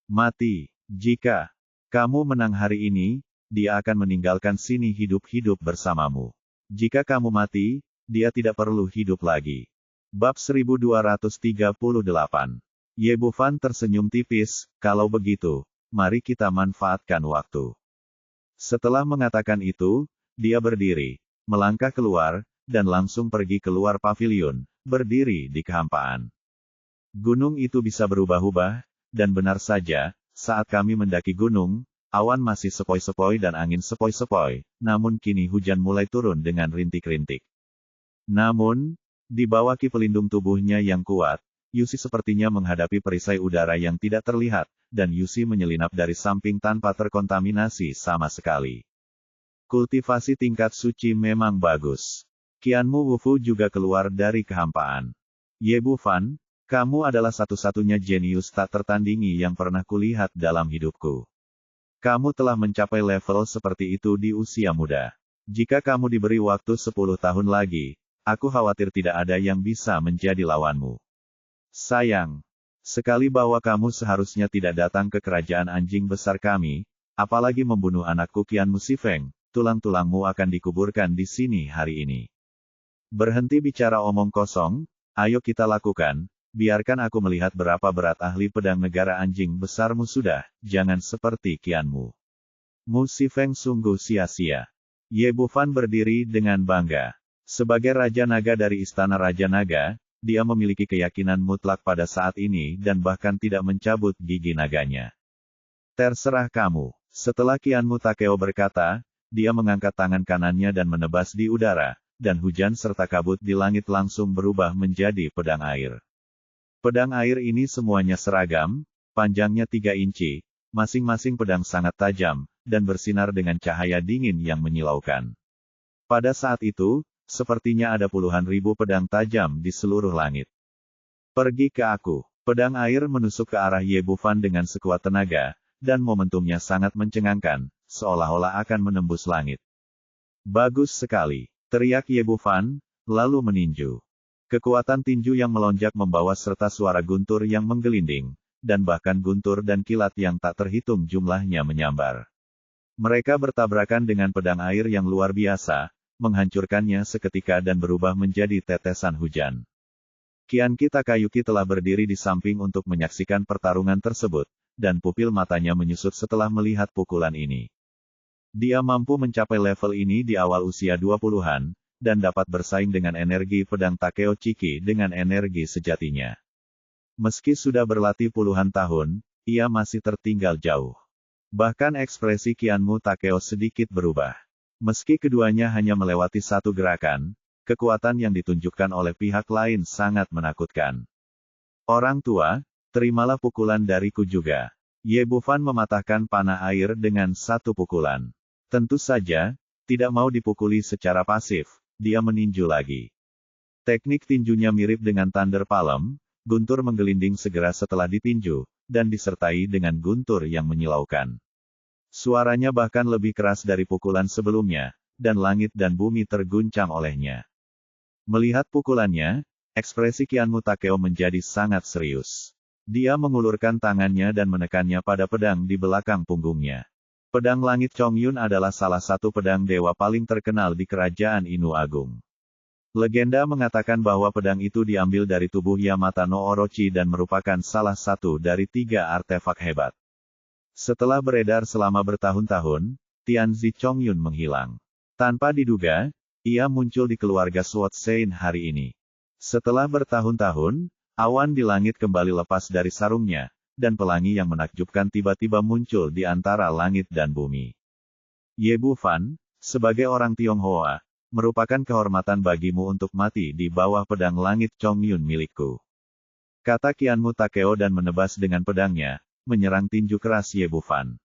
Mati. Jika kamu menang hari ini, dia akan meninggalkan sini hidup-hidup bersamamu. Jika kamu mati, dia tidak perlu hidup lagi. Bab 1238. Ye Bufan tersenyum tipis, kalau begitu, mari kita manfaatkan waktu. Setelah mengatakan itu, dia berdiri, melangkah keluar, dan langsung pergi keluar paviliun, berdiri di kehampaan. Gunung itu bisa berubah-ubah, dan benar saja, saat kami mendaki gunung, awan masih sepoi-sepoi dan angin sepoi-sepoi, namun kini hujan mulai turun dengan rintik-rintik. Namun, di bawah ki pelindung tubuhnya yang kuat, Yusi sepertinya menghadapi perisai udara yang tidak terlihat, dan Yusi menyelinap dari samping tanpa terkontaminasi sama sekali. Kultivasi tingkat suci memang bagus. Qianmu Wufu juga keluar dari kehampaan. Ye Bufan, kamu adalah satu-satunya jenius tak tertandingi yang pernah kulihat dalam hidupku. Kamu telah mencapai level seperti itu di usia muda. Jika kamu diberi waktu 10 tahun lagi, aku khawatir tidak ada yang bisa menjadi lawanmu. Sayang sekali bahwa kamu seharusnya tidak datang ke kerajaan anjing besar kami, apalagi membunuh anakku Qianmu Sifeng, tulang-tulangmu akan dikuburkan di sini hari ini. Berhenti bicara omong kosong, ayo kita lakukan, biarkan aku melihat berapa berat ahli pedang negara anjing besarmu sudah, jangan seperti Qianmu. Mu Sifeng sungguh sia-sia. Ye Bufan berdiri dengan bangga. Sebagai Raja Naga dari Istana Raja Naga, dia memiliki keyakinan mutlak pada saat ini dan bahkan tidak mencabut gigi naganya. Terserah kamu. Setelah Qianmu Takeo berkata, dia mengangkat tangan kanannya dan menebas di udara, dan hujan serta kabut di langit langsung berubah menjadi pedang air. Pedang air ini semuanya seragam, panjangnya 3 inci, masing-masing pedang sangat tajam, dan bersinar dengan cahaya dingin yang menyilaukan. Pada saat itu, sepertinya ada puluhan ribu pedang tajam di seluruh langit. Pergi ke aku. Pedang air menusuk ke arah Ye Bufan dengan sekuat tenaga, dan momentumnya sangat mencengangkan, seolah-olah akan menembus langit. Bagus sekali, teriak Ye Bufan, lalu meninju. Kekuatan tinju yang melonjak membawa serta suara guntur yang menggelinding, dan bahkan guntur dan kilat yang tak terhitung jumlahnya menyambar. Mereka bertabrakan dengan pedang air yang luar biasa, menghancurkannya seketika dan berubah menjadi tetesan hujan. Qianqi Takayuki telah berdiri di samping untuk menyaksikan pertarungan tersebut, dan pupil matanya menyusut setelah melihat pukulan ini. Dia mampu mencapai level ini di awal usia 20-an, dan dapat bersaing dengan energi pedang Takeo Chiki dengan energi sejatinya. Meski sudah berlatih puluhan tahun, ia masih tertinggal jauh. Bahkan ekspresi Qianmu Takeo sedikit berubah. Meski keduanya hanya melewati satu gerakan, kekuatan yang ditunjukkan oleh pihak lain sangat menakutkan. Orang tua, terimalah pukulan dariku juga. Ye Bufan mematahkan panah air dengan satu pukulan. Tentu saja, tidak mau dipukuli secara pasif, dia meninju lagi. Teknik tinjunya mirip dengan Thunder Palm, guntur menggelinding segera setelah ditinju, dan disertai dengan guntur yang menyilaukan. Suaranya bahkan lebih keras dari pukulan sebelumnya, dan langit dan bumi terguncang olehnya. Melihat pukulannya, ekspresi Qianmu Takeo menjadi sangat serius. Dia mengulurkan tangannya dan menekannya pada pedang di belakang punggungnya. Pedang Langit Chongyun adalah salah satu pedang dewa paling terkenal di kerajaan Inu Agung. Legenda mengatakan bahwa pedang itu diambil dari tubuh Yamata no Orochi dan merupakan salah satu dari 3 artefak hebat. Setelah beredar selama bertahun-tahun, Tianzi Chongyun menghilang. Tanpa diduga, ia muncul di keluarga Sword Sein hari ini. Setelah bertahun-tahun, awan di langit kembali lepas dari sarungnya, dan pelangi yang menakjubkan tiba-tiba muncul di antara langit dan bumi. Ye Bufan, sebagai orang Tionghoa, merupakan kehormatan bagimu untuk mati di bawah pedang langit Chongyun milikku. Kata Qianmu Takeo dan menebas dengan pedangnya, menyerang tinju keras Ye Bufan.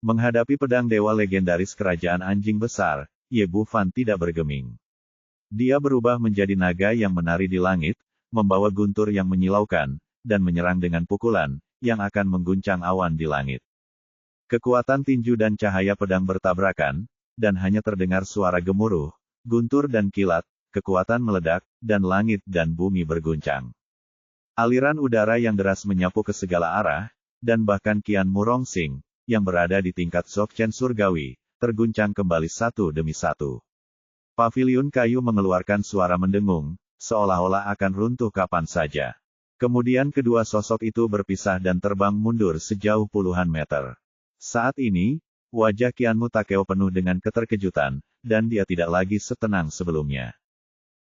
Menghadapi pedang dewa legendaris kerajaan anjing besar, Ye Bufan tidak bergeming. Dia berubah menjadi naga yang menari di langit, membawa guntur yang menyilaukan, dan menyerang dengan pukulan, yang akan mengguncang awan di langit. Kekuatan tinju dan cahaya pedang bertabrakan, dan hanya terdengar suara gemuruh, guntur dan kilat, kekuatan meledak, dan langit dan bumi berguncang. Aliran udara yang deras menyapu ke segala arah, dan bahkan Qianmu Rongsing, yang berada di tingkat Dzogchen surgawi, terguncang kembali satu demi satu. Paviliun kayu mengeluarkan suara mendengung, seolah-olah akan runtuh kapan saja. Kemudian kedua sosok itu berpisah dan terbang mundur sejauh puluhan meter. Saat ini, wajah Qianmu Takeo penuh dengan keterkejutan, dan dia tidak lagi setenang sebelumnya.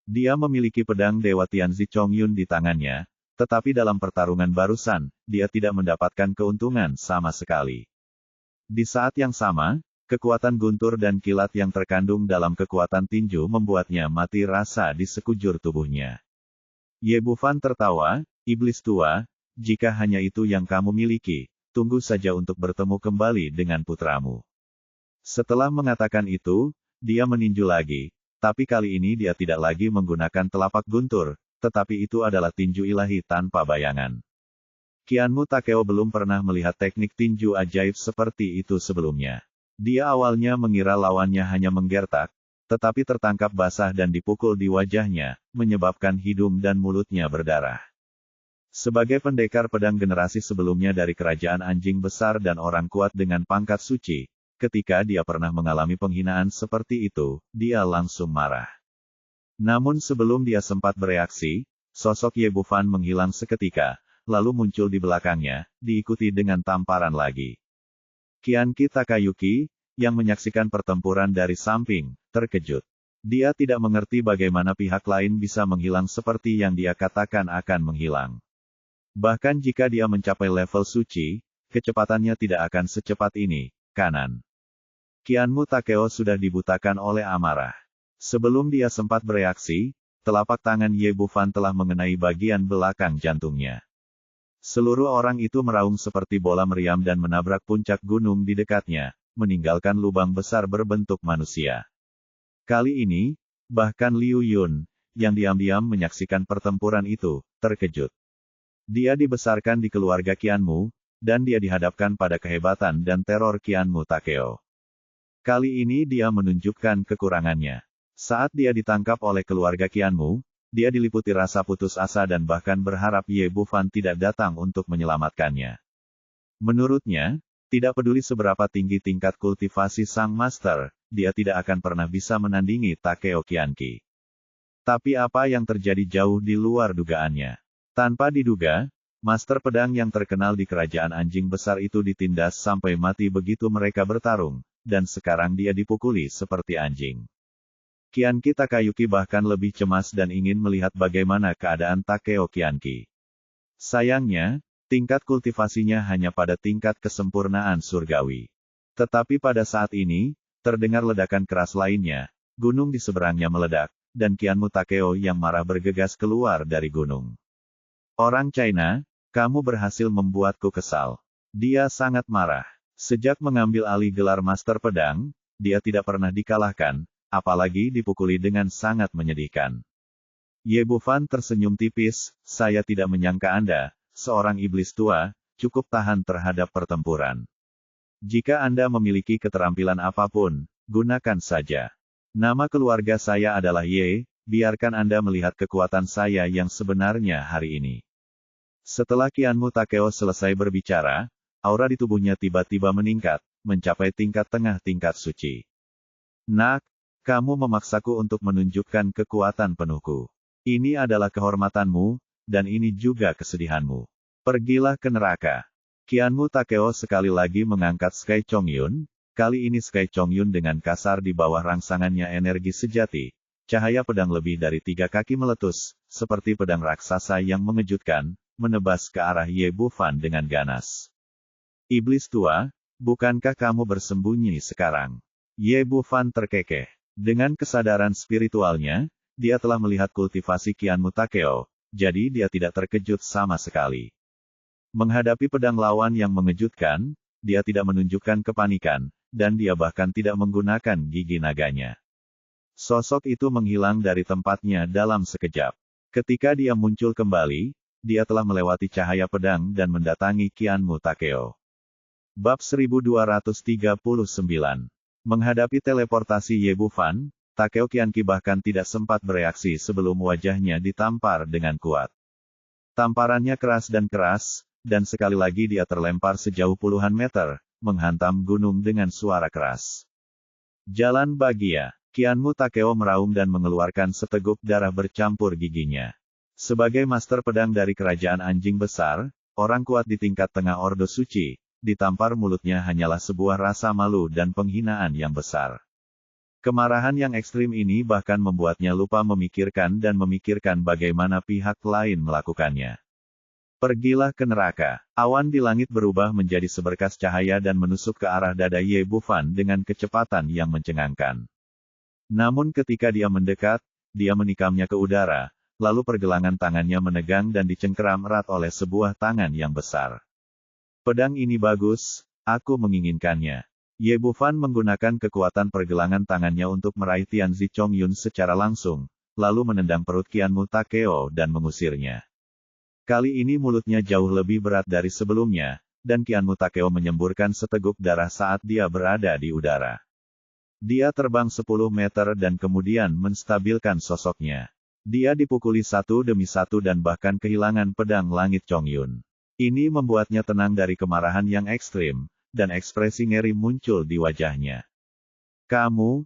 Dia memiliki pedang Dewa Tianzi Chongyun di tangannya, tetapi dalam pertarungan barusan, dia tidak mendapatkan keuntungan sama sekali. Di saat yang sama, kekuatan guntur dan kilat yang terkandung dalam kekuatan tinju membuatnya mati rasa di sekujur tubuhnya. Ye Bufan tertawa, iblis tua, jika hanya itu yang kamu miliki, tunggu saja untuk bertemu kembali dengan putramu. Setelah mengatakan itu, dia meninju lagi, tapi kali ini dia tidak lagi menggunakan telapak guntur, tetapi itu adalah tinju ilahi tanpa bayangan. Qianmu Takeo belum pernah melihat teknik tinju ajaib seperti itu sebelumnya. Dia awalnya mengira lawannya hanya menggertak, tetapi tertangkap basah dan dipukul di wajahnya, menyebabkan hidung dan mulutnya berdarah. Sebagai pendekar pedang generasi sebelumnya dari kerajaan anjing besar dan orang kuat dengan pangkat suci, ketika dia pernah mengalami penghinaan seperti itu, dia langsung marah. Namun sebelum dia sempat bereaksi, sosok Ye Bufan menghilang seketika, lalu muncul di belakangnya, diikuti dengan tamparan lagi. Qianqi Takayuki, yang menyaksikan pertempuran dari samping, terkejut. Dia tidak mengerti bagaimana pihak lain bisa menghilang seperti yang dia katakan akan menghilang. Bahkan jika dia mencapai level suci, kecepatannya tidak akan secepat ini, kanan. Qianmu Takeo sudah dibutakan oleh amarah. Sebelum dia sempat bereaksi, telapak tangan Ye Bufan telah mengenai bagian belakang jantungnya. Seluruh orang itu meraung seperti bola meriam dan menabrak puncak gunung di dekatnya, meninggalkan lubang besar berbentuk manusia. Kali ini, bahkan Liu Yun, yang diam-diam menyaksikan pertempuran itu, terkejut. Dia dibesarkan di keluarga Qianmu, dan dia dihadapkan pada kehebatan dan teror Qianmu Takeo. Kali ini dia menunjukkan kekurangannya. Saat dia ditangkap oleh keluarga Qianmu, dia diliputi rasa putus asa dan bahkan berharap Ye Bufan tidak datang untuk menyelamatkannya. Menurutnya, tidak peduli seberapa tinggi tingkat kultivasi sang master, dia tidak akan pernah bisa menandingi Takeo Qianqi. Tapi apa yang terjadi jauh di luar dugaannya. Tanpa diduga, master pedang yang terkenal di kerajaan anjing besar itu ditindas sampai mati begitu mereka bertarung, dan sekarang dia dipukuli seperti anjing. Qianqi Takayuki bahkan lebih cemas dan ingin melihat bagaimana keadaan Takeo Qianqi. Sayangnya, tingkat kultivasinya hanya pada tingkat kesempurnaan surgawi. Tetapi pada saat ini, terdengar ledakan keras lainnya, gunung di seberangnya meledak, dan Qianmu Takeo yang marah bergegas keluar dari gunung. Orang China, kamu berhasil membuatku kesal. Dia sangat marah. Sejak mengambil alih gelar Master Pedang, dia tidak pernah dikalahkan, apalagi dipukuli dengan sangat menyedihkan. Ye Bufan tersenyum tipis, saya tidak menyangka Anda, seorang iblis tua, cukup tahan terhadap pertempuran. Jika Anda memiliki keterampilan apapun, gunakan saja. Nama keluarga saya adalah Ye, biarkan Anda melihat kekuatan saya yang sebenarnya hari ini. Setelah Qianmu Takeo selesai berbicara, aura di tubuhnya tiba-tiba meningkat, mencapai tingkat tengah tingkat suci. Nak, Kamu memaksaku untuk menunjukkan kekuatan penuhku. Ini adalah kehormatanmu, dan ini juga kesedihanmu. Pergilah ke neraka. Qianmu Takeo sekali lagi mengangkat Sky Chongyun, kali ini Sky Chongyun dengan kasar di bawah rangsangannya energi sejati. Cahaya pedang lebih dari 3 kaki meletus, seperti pedang raksasa yang mengejutkan, menebas ke arah Ye Bufan dengan ganas. Iblis tua, bukankah kamu bersembunyi sekarang? Ye Bufan terkekeh. Dengan kesadaran spiritualnya, dia telah melihat kultivasi Qianmu Takeo, jadi dia tidak terkejut sama sekali. Menghadapi pedang lawan yang mengejutkan, dia tidak menunjukkan kepanikan, dan dia bahkan tidak menggunakan gigi naganya. Sosok itu menghilang dari tempatnya dalam sekejap. Ketika dia muncul kembali, dia telah melewati cahaya pedang dan mendatangi Qianmu Takeo. Bab 1239. Menghadapi teleportasi Ye Bufan, Takeo Qianqi bahkan tidak sempat bereaksi sebelum wajahnya ditampar dengan kuat. Tamparannya keras, dan sekali lagi dia terlempar sejauh puluhan meter, menghantam gunung dengan suara keras. Jalan bahagia. Qianmu Takeo meraung dan mengeluarkan seteguk darah bercampur giginya. Sebagai master pedang dari kerajaan anjing besar, orang kuat di tingkat tengah Ordo Suci, ditampar mulutnya hanyalah sebuah rasa malu dan penghinaan yang besar. Kemarahan yang ekstrim ini bahkan membuatnya lupa memikirkan bagaimana pihak lain melakukannya. Pergilah ke neraka. Awan di langit berubah menjadi seberkas cahaya dan menusuk ke arah dada Ye Bufan dengan kecepatan yang mencengangkan. Namun ketika dia mendekat, dia menikamnya ke udara, lalu pergelangan tangannya menegang dan dicengkeram erat oleh sebuah tangan yang besar. Pedang ini bagus, aku menginginkannya. Ye Bufan menggunakan kekuatan pergelangan tangannya untuk meraih Tianzi Chongyun secara langsung, lalu menendang perut Qianmu Takeo dan mengusirnya. Kali ini mulutnya jauh lebih berat dari sebelumnya, dan Qianmu Takeo menyemburkan seteguk darah saat dia berada di udara. Dia terbang 10 meter dan kemudian menstabilkan sosoknya. Dia dipukuli satu demi satu dan bahkan kehilangan pedang langit Chongyun. Ini membuatnya tenang dari kemarahan yang ekstrim, dan ekspresi ngeri muncul di wajahnya. Kamu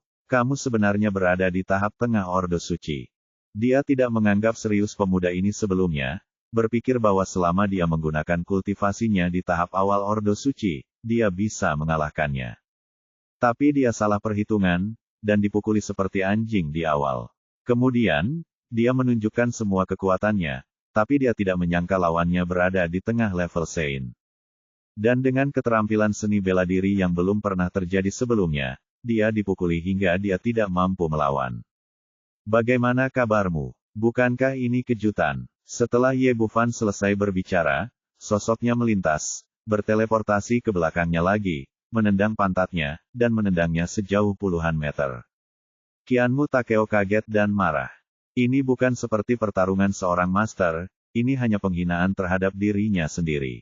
sebenarnya berada di tahap tengah Ordo Suci. Dia tidak menganggap serius pemuda ini sebelumnya, berpikir bahwa selama dia menggunakan kultivasinya di tahap awal Ordo Suci, dia bisa mengalahkannya. Tapi dia salah perhitungan, dan dipukuli seperti anjing di awal. Kemudian, dia menunjukkan semua kekuatannya, tapi dia tidak menyangka lawannya berada di tengah level Sein. Dan dengan keterampilan seni bela diri yang belum pernah terjadi sebelumnya, dia dipukuli hingga dia tidak mampu melawan. Bagaimana kabarmu? Bukankah ini kejutan? Setelah Ye Bufan selesai berbicara, sosoknya melintas, berteleportasi ke belakangnya lagi, menendang pantatnya, dan menendangnya sejauh puluhan meter. Qianmu Takeo kaget dan marah. Ini bukan seperti pertarungan seorang master, ini hanya penghinaan terhadap dirinya sendiri.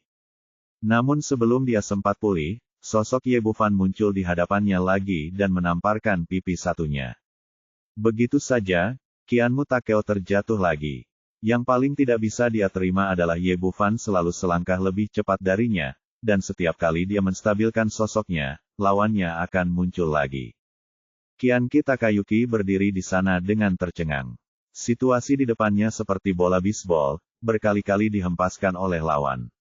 Namun sebelum dia sempat pulih, sosok Ye Bufan muncul di hadapannya lagi dan menamparkan pipi satunya. Begitu saja, Qianmu Takeo terjatuh lagi. Yang paling tidak bisa dia terima adalah Ye Bufan selalu selangkah lebih cepat darinya, dan setiap kali dia menstabilkan sosoknya, lawannya akan muncul lagi. Qianqi Takayuki berdiri di sana dengan tercengang. Situasi di depannya seperti bola bisbol, berkali-kali dihempaskan oleh lawan.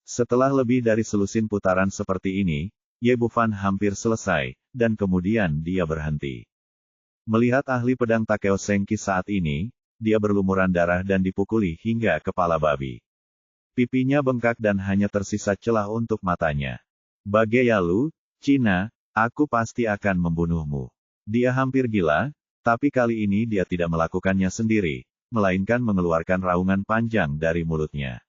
Setelah lebih dari selusin putaran seperti ini, Ye Bufan hampir selesai, dan kemudian dia berhenti. Melihat ahli pedang Takeo Sengki saat ini, dia berlumuran darah dan dipukuli hingga kepala babi. Pipinya bengkak dan hanya tersisa celah untuk matanya. Bagayalu, Cina, aku pasti akan membunuhmu. Dia hampir gila, tapi kali ini dia tidak melakukannya sendiri, melainkan mengeluarkan raungan panjang dari mulutnya.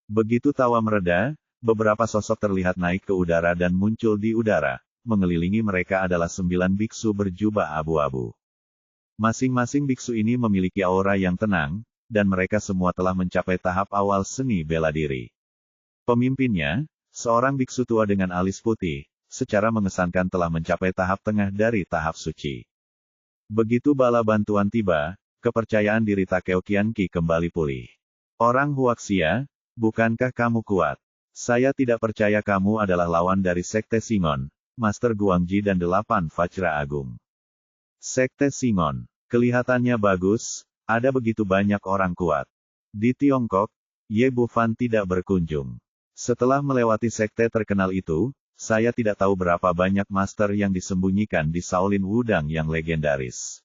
Begitu tawa mereda, beberapa sosok terlihat naik ke udara dan muncul di udara. Mengelilingi mereka adalah 9 biksu berjubah abu-abu. Masing-masing biksu ini memiliki aura yang tenang, dan mereka semua telah mencapai tahap awal seni bela diri. Pemimpinnya, seorang biksu tua dengan alis putih, secara mengesankan telah mencapai tahap tengah dari tahap suci. Begitu bala bantuan tiba, kepercayaan diri Takeo Qianqi kembali pulih. Orang Huaxia, bukankah kamu kuat? Saya tidak percaya kamu adalah lawan dari Sekte Singon, Master Guangji dan 8 Vajra Agung. Sekte Singon. Kelihatannya bagus, ada begitu banyak orang kuat. Di Tiongkok, Ye Bufan tidak berkunjung. Setelah melewati sekte terkenal itu, saya tidak tahu berapa banyak master yang disembunyikan di Shaolin Wudang yang legendaris.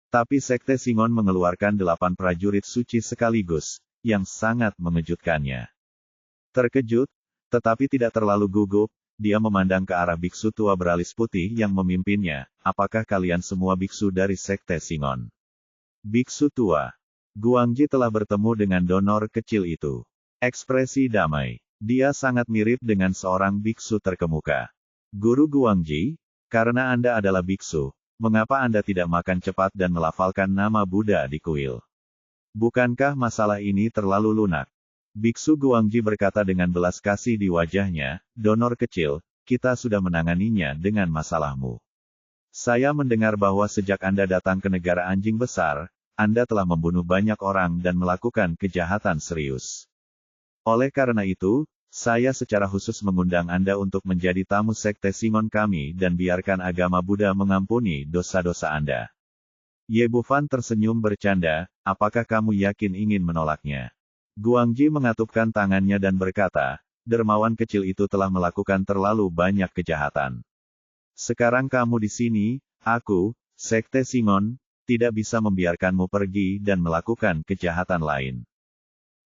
Tapi sekte Singon mengeluarkan 8 prajurit suci sekaligus, yang sangat mengejutkannya. Terkejut, tetapi tidak terlalu gugup, dia memandang ke arah biksu tua beralis putih yang memimpinnya. Apakah kalian semua biksu dari sekte Singon? Biksu tua. Guangji telah bertemu dengan donor kecil itu. Ekspresi damai. Dia sangat mirip dengan seorang biksu terkemuka. Guru Guangji, karena Anda adalah biksu, mengapa Anda tidak makan cepat dan melafalkan nama Buddha di kuil? Bukankah masalah ini terlalu lunak? Biksu Guangji berkata dengan belas kasih di wajahnya, donor kecil, kita sudah menanganinya dengan masalahmu. Saya mendengar bahwa sejak Anda datang ke negara anjing besar, Anda telah membunuh banyak orang dan melakukan kejahatan serius. Oleh karena itu, saya secara khusus mengundang Anda untuk menjadi tamu sekte Singon kami dan biarkan agama Buddha mengampuni dosa-dosa Anda. Ye Bufan tersenyum bercanda, apakah kamu yakin ingin menolaknya? Guangji mengatupkan tangannya dan berkata, dermawan kecil itu telah melakukan terlalu banyak kejahatan. Sekarang kamu di sini, aku, sekte Singon, tidak bisa membiarkanmu pergi dan melakukan kejahatan lain.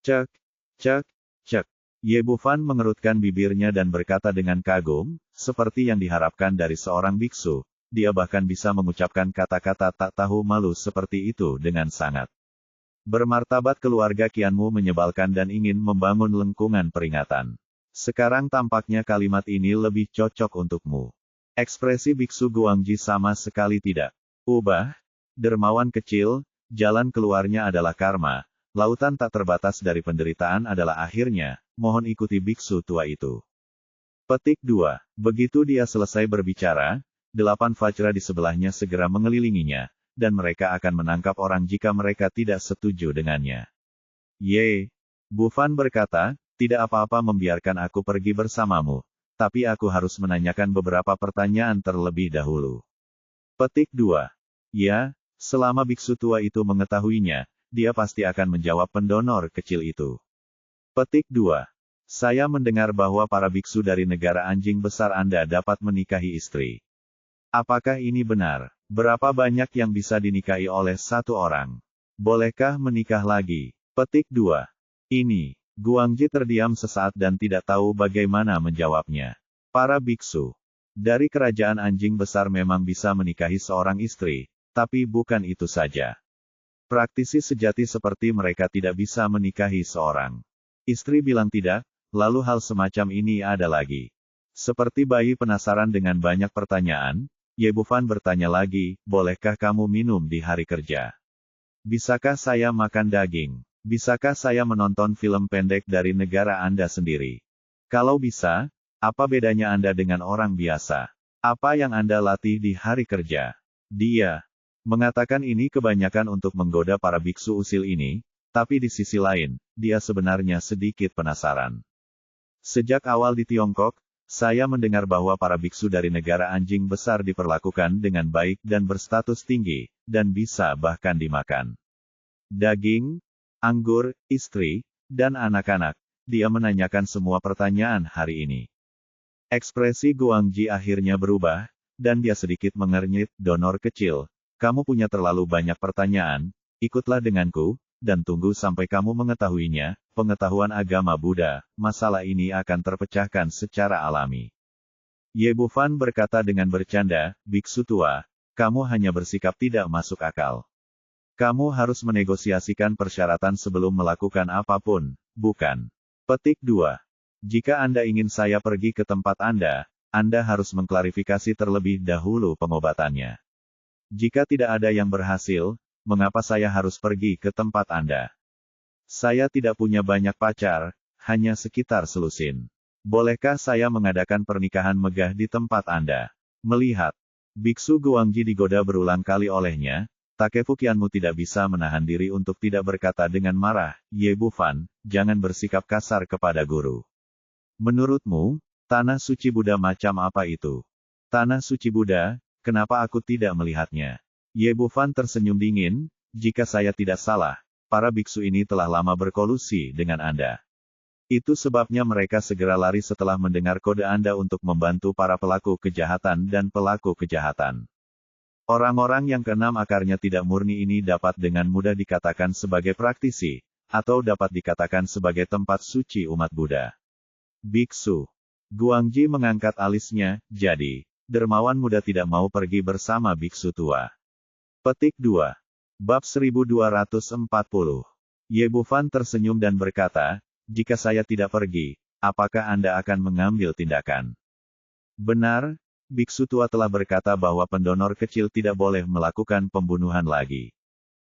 Cek, cek, cek. Ye Bufan mengerutkan bibirnya dan berkata dengan kagum, seperti yang diharapkan dari seorang biksu, dia bahkan bisa mengucapkan kata-kata tak tahu malu seperti itu dengan sangat. Bermartabat keluarga kianmu menyebalkan dan ingin membangun lengkungan peringatan. Sekarang tampaknya kalimat ini lebih cocok untukmu. Ekspresi biksu Guangji sama sekali tidak ubah. Dermawan kecil, jalan keluarnya adalah karma. Lautan tak terbatas dari penderitaan adalah akhirnya, mohon ikuti biksu tua itu. Petik 2. Begitu dia selesai berbicara, 8 Vajra di sebelahnya segera mengelilinginya, dan mereka akan menangkap orang jika mereka tidak setuju dengannya. Ye Bufan berkata, tidak apa-apa membiarkan aku pergi bersamamu, tapi aku harus menanyakan beberapa pertanyaan terlebih dahulu. Petik 2. Ya, selama biksu tua itu mengetahuinya, dia pasti akan menjawab pendonor kecil itu. Petik 2. Saya mendengar bahwa para biksu dari negara anjing besar Anda dapat menikahi istri. Apakah ini benar? Berapa banyak yang bisa dinikahi oleh satu orang? Bolehkah menikah lagi? Petik 2. Ini. Guangji terdiam sesaat dan tidak tahu bagaimana menjawabnya. Para biksu dari kerajaan anjing besar memang bisa menikahi seorang istri, tapi bukan itu saja. Praktisi sejati seperti mereka tidak bisa menikahi seorang istri bilang tidak, lalu hal semacam ini ada lagi. Seperti bayi penasaran dengan banyak pertanyaan, Ye Bufan bertanya lagi, bolehkah kamu minum di hari kerja? Bisakah saya makan daging? Bisakah saya menonton film pendek dari negara Anda sendiri? Kalau bisa, apa bedanya Anda dengan orang biasa? Apa yang Anda latih di hari kerja? Dia mengatakan ini kebanyakan untuk menggoda para biksu usil ini, tapi di sisi lain, dia sebenarnya sedikit penasaran. Sejak awal di Tiongkok, saya mendengar bahwa para biksu dari negara anjing besar diperlakukan dengan baik dan berstatus tinggi, dan bisa bahkan dimakan. Daging, anggur, istri, dan anak-anak, dia menanyakan semua pertanyaan hari ini. Ekspresi Guangji akhirnya berubah, dan dia sedikit mengernyit, donor kecil, kamu punya terlalu banyak pertanyaan, ikutlah denganku, dan tunggu sampai kamu mengetahuinya, pengetahuan agama Buddha, masalah ini akan terpecahkan secara alami. Ye Bufan berkata dengan bercanda, biksu tua, kamu hanya bersikap tidak masuk akal. Kamu harus menegosiasikan persyaratan sebelum melakukan apapun, bukan? Petik 2. Jika Anda ingin saya pergi ke tempat Anda harus mengklarifikasi terlebih dahulu pengobatannya. Jika tidak ada yang berhasil, mengapa saya harus pergi ke tempat Anda? Saya tidak punya banyak pacar, hanya sekitar selusin. Bolehkah saya mengadakan pernikahan megah di tempat Anda? Melihat biksu Guangji digoda berulang kali olehnya, Takefukianmu tidak bisa menahan diri untuk tidak berkata dengan marah, Ye Bufan, jangan bersikap kasar kepada guru. Menurutmu, tanah suci Buddha macam apa itu? Tanah suci Buddha, kenapa aku tidak melihatnya? Ye Bufan tersenyum dingin, jika saya tidak salah, para biksu ini telah lama berkolusi dengan Anda. Itu sebabnya mereka segera lari setelah mendengar kode Anda untuk membantu para pelaku kejahatan dan pelaku kejahatan. Orang-orang yang keenam akarnya tidak murni ini dapat dengan mudah dikatakan sebagai praktisi, atau dapat dikatakan sebagai tempat suci umat Buddha. Biksu. Guangji mengangkat alisnya, jadi, dermawan muda tidak mau pergi bersama biksu tua. Petik 2. Bab 1240. Ye Bufan tersenyum dan berkata, jika saya tidak pergi, apakah Anda akan mengambil tindakan? Benar, biksu tua telah berkata bahwa pendonor kecil tidak boleh melakukan pembunuhan lagi.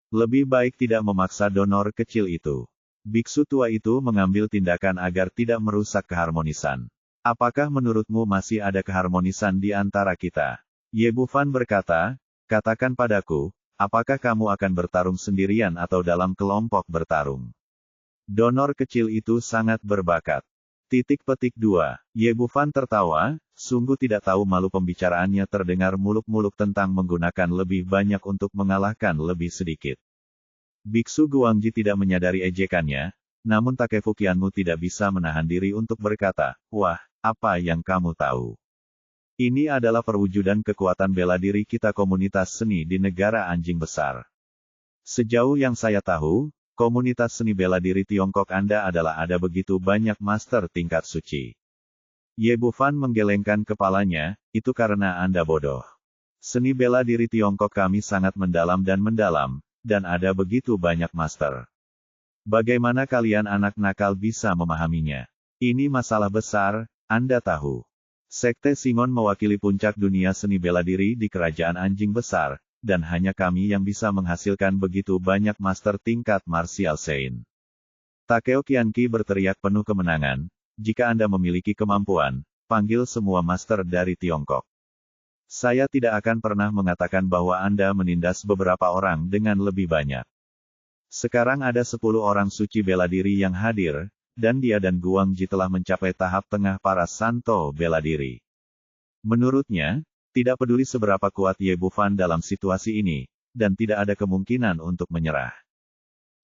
Lebih baik tidak memaksa donor kecil itu. Biksu tua itu mengambil tindakan agar tidak merusak keharmonisan. Apakah menurutmu masih ada keharmonisan di antara kita? Ye Bufan berkata, katakan padaku, apakah kamu akan bertarung sendirian atau dalam kelompok bertarung? Donor kecil itu sangat berbakat. Petik 2. Ye Bufan tertawa, sungguh tidak tahu malu pembicaraannya terdengar muluk-muluk tentang menggunakan lebih banyak untuk mengalahkan lebih sedikit. Biksu Guangji tidak menyadari ejekannya, namun Takefukianmu tidak bisa menahan diri untuk berkata, wah, apa yang kamu tahu? Ini adalah perwujudan kekuatan bela diri kita komunitas seni di negara anjing besar. Sejauh yang saya tahu, komunitas seni bela diri Tiongkok Anda adalah ada begitu banyak master tingkat suci. Ye Bufan menggelengkan kepalanya, itu karena Anda bodoh. Seni bela diri Tiongkok kami sangat mendalam, dan ada begitu banyak master. Bagaimana kalian anak nakal bisa memahaminya? Ini masalah besar, Anda tahu. Sekte Simon mewakili puncak dunia seni bela diri di kerajaan anjing besar, dan hanya kami yang bisa menghasilkan begitu banyak master tingkat martial Sein. Takeo Qianqi berteriak penuh kemenangan, jika Anda memiliki kemampuan, panggil semua master dari Tiongkok. Saya tidak akan pernah mengatakan bahwa Anda menindas beberapa orang dengan lebih banyak. Sekarang ada 10 orang suci bela diri yang hadir, dan dia dan Guangji telah mencapai tahap tengah para santo bela diri. Menurutnya, tidak peduli seberapa kuat Ye Bufan dalam situasi ini, dan tidak ada kemungkinan untuk menyerah.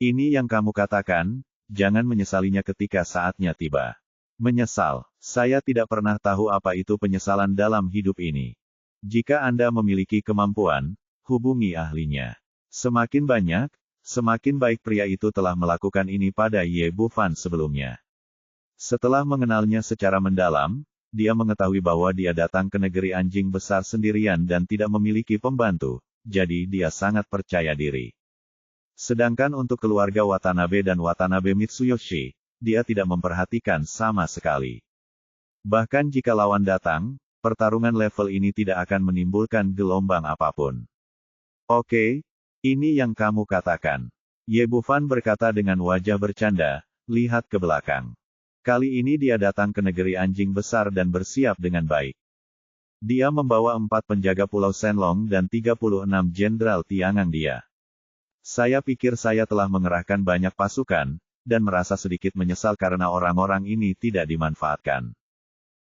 Ini yang kamu katakan, jangan menyesalinya ketika saatnya tiba. Menyesal, saya tidak pernah tahu apa itu penyesalan dalam hidup ini. Jika Anda memiliki kemampuan, hubungi ahlinya. Semakin banyak, semakin baik. Pria itu telah melakukan ini pada Ye Bufan sebelumnya. Setelah mengenalnya secara mendalam, dia mengetahui bahwa dia datang ke negeri anjing besar sendirian dan tidak memiliki pembantu, jadi dia sangat percaya diri. Sedangkan untuk keluarga Watanabe dan Watanabe Mitsuyoshi, dia tidak memperhatikan sama sekali. Bahkan jika lawan datang, pertarungan level ini tidak akan menimbulkan gelombang apapun. Oke, ini yang kamu katakan. Ye Bufan berkata dengan wajah bercanda, lihat ke belakang. Kali ini dia datang ke negeri anjing besar dan bersiap dengan baik. Dia membawa 4 penjaga Pulau Shenlong dan 36 jenderal Tiangang dia. Saya pikir saya telah mengerahkan banyak pasukan, dan merasa sedikit menyesal karena orang-orang ini tidak dimanfaatkan.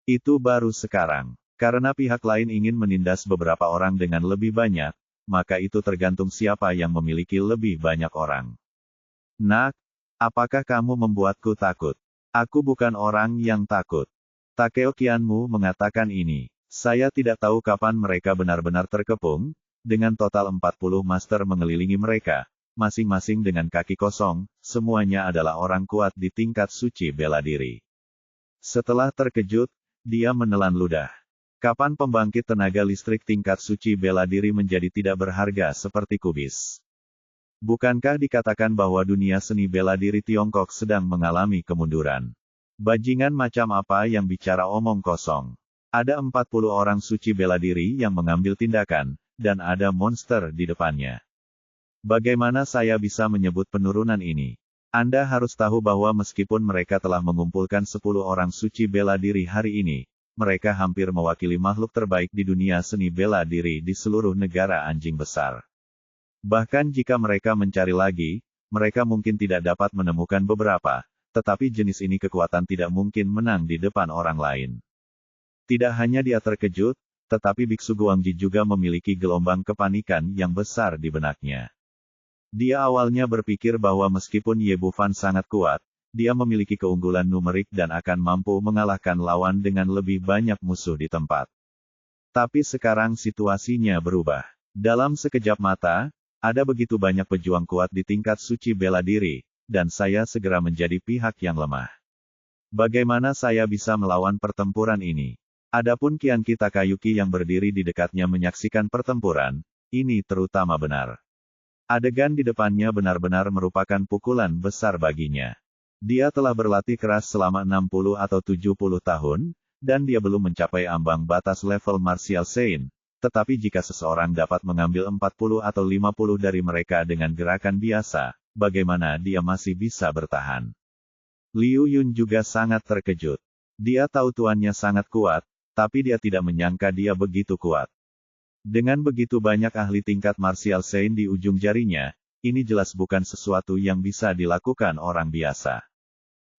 Itu baru sekarang. Karena pihak lain ingin menindas beberapa orang dengan lebih banyak, maka itu tergantung siapa yang memiliki lebih banyak orang. Nak, apakah kamu membuatku takut? Aku bukan orang yang takut. Takeo Qianmu mengatakan ini. Saya tidak tahu kapan mereka benar-benar terkepung, dengan total 40 master mengelilingi mereka, masing-masing dengan kaki kosong, semuanya adalah orang kuat di tingkat suci bela diri. Setelah terkejut, dia menelan ludah. Kapan pembangkit tenaga listrik tingkat suci bela diri menjadi tidak berharga seperti kubis? Bukankah dikatakan bahwa dunia seni bela diri Tiongkok sedang mengalami kemunduran? Bajingan macam apa yang bicara omong kosong? Ada 40 orang suci bela diri yang mengambil tindakan, dan ada monster di depannya. Bagaimana saya bisa menyebut penurunan ini? Anda harus tahu bahwa meskipun mereka telah mengumpulkan 10 orang suci bela diri hari ini, mereka hampir mewakili makhluk terbaik di dunia seni bela diri di seluruh negara anjing besar. Bahkan jika mereka mencari lagi, mereka mungkin tidak dapat menemukan beberapa, tetapi jenis ini kekuatan tidak mungkin menang di depan orang lain. Tidak hanya dia terkejut, tetapi Biksu Guangji juga memiliki gelombang kepanikan yang besar di benaknya. Dia awalnya berpikir bahwa meskipun Ye Bufan sangat kuat, dia memiliki keunggulan numerik dan akan mampu mengalahkan lawan dengan lebih banyak musuh di tempat. Tapi sekarang situasinya berubah. Dalam sekejap mata, ada begitu banyak pejuang kuat di tingkat suci bela diri, dan saya segera menjadi pihak yang lemah. Bagaimana saya bisa melawan pertempuran ini? Adapun Qianqi Takayuki yang berdiri di dekatnya menyaksikan pertempuran, ini terutama benar. Adegan di depannya benar-benar merupakan pukulan besar baginya. Dia telah berlatih keras selama 60 atau 70 tahun, dan dia belum mencapai ambang batas level Martial Saint. Tetapi jika seseorang dapat mengambil 40 atau 50 dari mereka dengan gerakan biasa, bagaimana dia masih bisa bertahan? Liu Yun juga sangat terkejut. Dia tahu tuannya sangat kuat, tapi dia tidak menyangka dia begitu kuat. Dengan begitu banyak ahli tingkat Martial Saint di ujung jarinya, ini jelas bukan sesuatu yang bisa dilakukan orang biasa.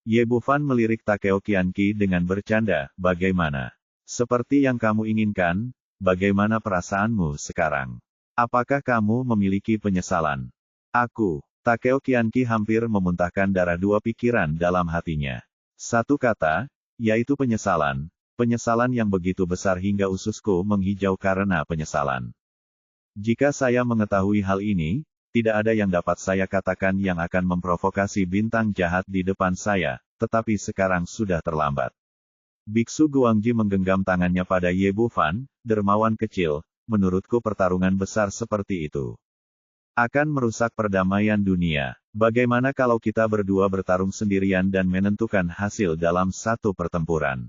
Ye Bufan melirik Takeo Qianqi dengan bercanda, bagaimana? Seperti yang kamu inginkan, bagaimana perasaanmu sekarang? Apakah kamu memiliki penyesalan? Aku, Takeo Qianqi hampir memuntahkan darah dua pikiran dalam hatinya. Satu kata, yaitu penyesalan. Penyesalan yang begitu besar hingga ususku menghijau karena penyesalan. Jika saya mengetahui hal ini, tidak ada yang dapat saya katakan yang akan memprovokasi bintang jahat di depan saya, tetapi sekarang sudah terlambat. Biksu Guangji menggenggam tangannya pada Ye Bufan, dermawan kecil, menurutku pertarungan besar seperti itu akan merusak perdamaian dunia. Bagaimana kalau kita berdua bertarung sendirian dan menentukan hasil dalam satu pertempuran?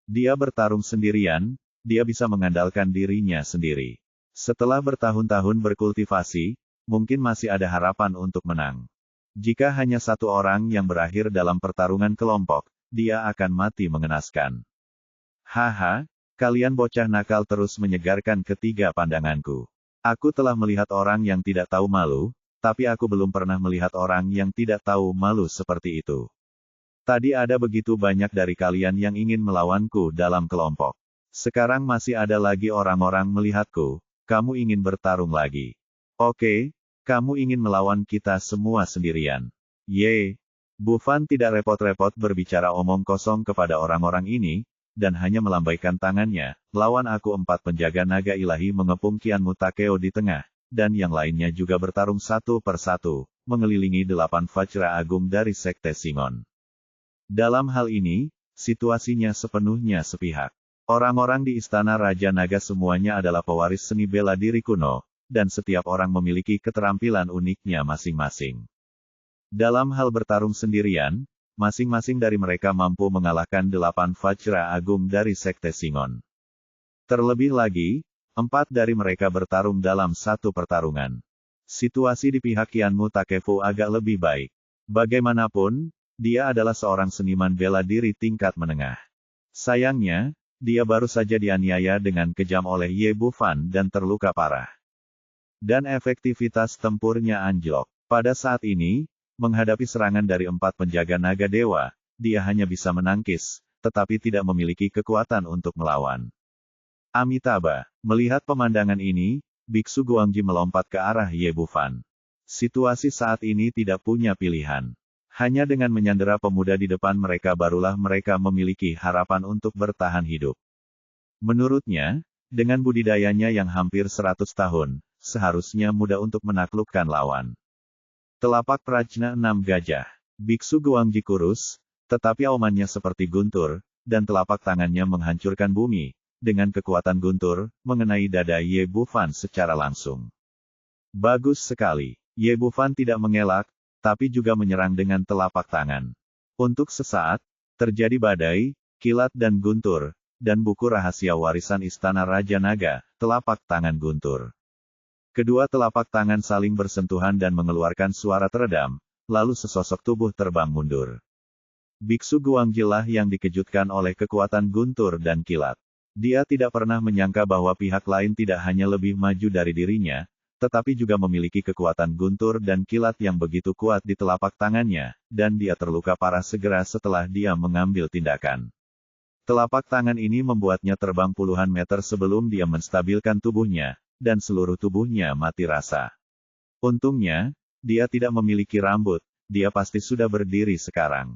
Dia bertarung sendirian, dia bisa mengandalkan dirinya sendiri. Setelah bertahun-tahun berkultivasi, mungkin masih ada harapan untuk menang. Jika hanya satu orang yang berakhir dalam pertarungan kelompok, dia akan mati mengenaskan. Haha, kalian bocah nakal terus menyegarkan ketiga pandanganku. Aku telah melihat orang yang tidak tahu malu, tapi aku belum pernah melihat orang yang tidak tahu malu seperti itu. Tadi ada begitu banyak dari kalian yang ingin melawanku dalam kelompok. Sekarang masih ada lagi orang-orang melihatku, kamu ingin bertarung lagi. Oke, kamu ingin melawan kita semua sendirian. Ye, Bufan tidak repot-repot berbicara omong kosong kepada orang-orang ini, dan hanya melambaikan tangannya, lawan aku 4 penjaga naga ilahi mengepung Qianmu Takeo di tengah, dan yang lainnya juga bertarung satu persatu, mengelilingi 8 Vajra Agung dari Sekte Singon. Dalam hal ini, situasinya sepenuhnya sepihak. Orang-orang di Istana Raja Naga semuanya adalah pewaris seni bela diri kuno, dan setiap orang memiliki keterampilan uniknya masing-masing. Dalam hal bertarung sendirian, masing-masing dari mereka mampu mengalahkan 8 Vajra Agung dari Sekte Singon. Terlebih lagi, 4 dari mereka bertarung dalam satu pertarungan. Situasi di pihak Qianmu Takefu agak lebih baik. Bagaimanapun, dia adalah seorang seniman bela diri tingkat menengah. Sayangnya, dia baru saja dianiaya dengan kejam oleh Ye Bufan dan terluka parah. Dan efektivitas tempurnya anjlok. Pada saat ini, menghadapi serangan dari 4 penjaga naga dewa, dia hanya bisa menangkis, tetapi tidak memiliki kekuatan untuk melawan. Amitabha, melihat pemandangan ini, Biksu Guangji melompat ke arah Ye Bufan. Situasi saat ini tidak punya pilihan. Hanya dengan menyandera pemuda di depan mereka barulah mereka memiliki harapan untuk bertahan hidup. Menurutnya, dengan budidayanya yang hampir 100 tahun, seharusnya mudah untuk menaklukkan lawan. Telapak Prajna 6 gajah. Biksu Guangji kurus, tetapi aumannya seperti guntur, dan telapak tangannya menghancurkan bumi, dengan kekuatan guntur, mengenai dada Ye Bufan secara langsung. Bagus sekali. Ye Bufan tidak mengelak, tapi juga menyerang dengan telapak tangan. Untuk sesaat, terjadi badai, kilat dan guntur, dan buku rahasia warisan Istana Raja Naga, telapak tangan guntur. Kedua telapak tangan saling bersentuhan dan mengeluarkan suara teredam, lalu sesosok tubuh terbang mundur. Biksu Guangji lah yang dikejutkan oleh kekuatan guntur dan kilat. Dia tidak pernah menyangka bahwa pihak lain tidak hanya lebih maju dari dirinya, tetapi juga memiliki kekuatan guntur dan kilat yang begitu kuat di telapak tangannya, dan dia terluka parah segera setelah dia mengambil tindakan. Telapak tangan ini membuatnya terbang puluhan meter sebelum dia menstabilkan tubuhnya, dan seluruh tubuhnya mati rasa. Untungnya, dia tidak memiliki rambut, dia pasti sudah berdiri sekarang.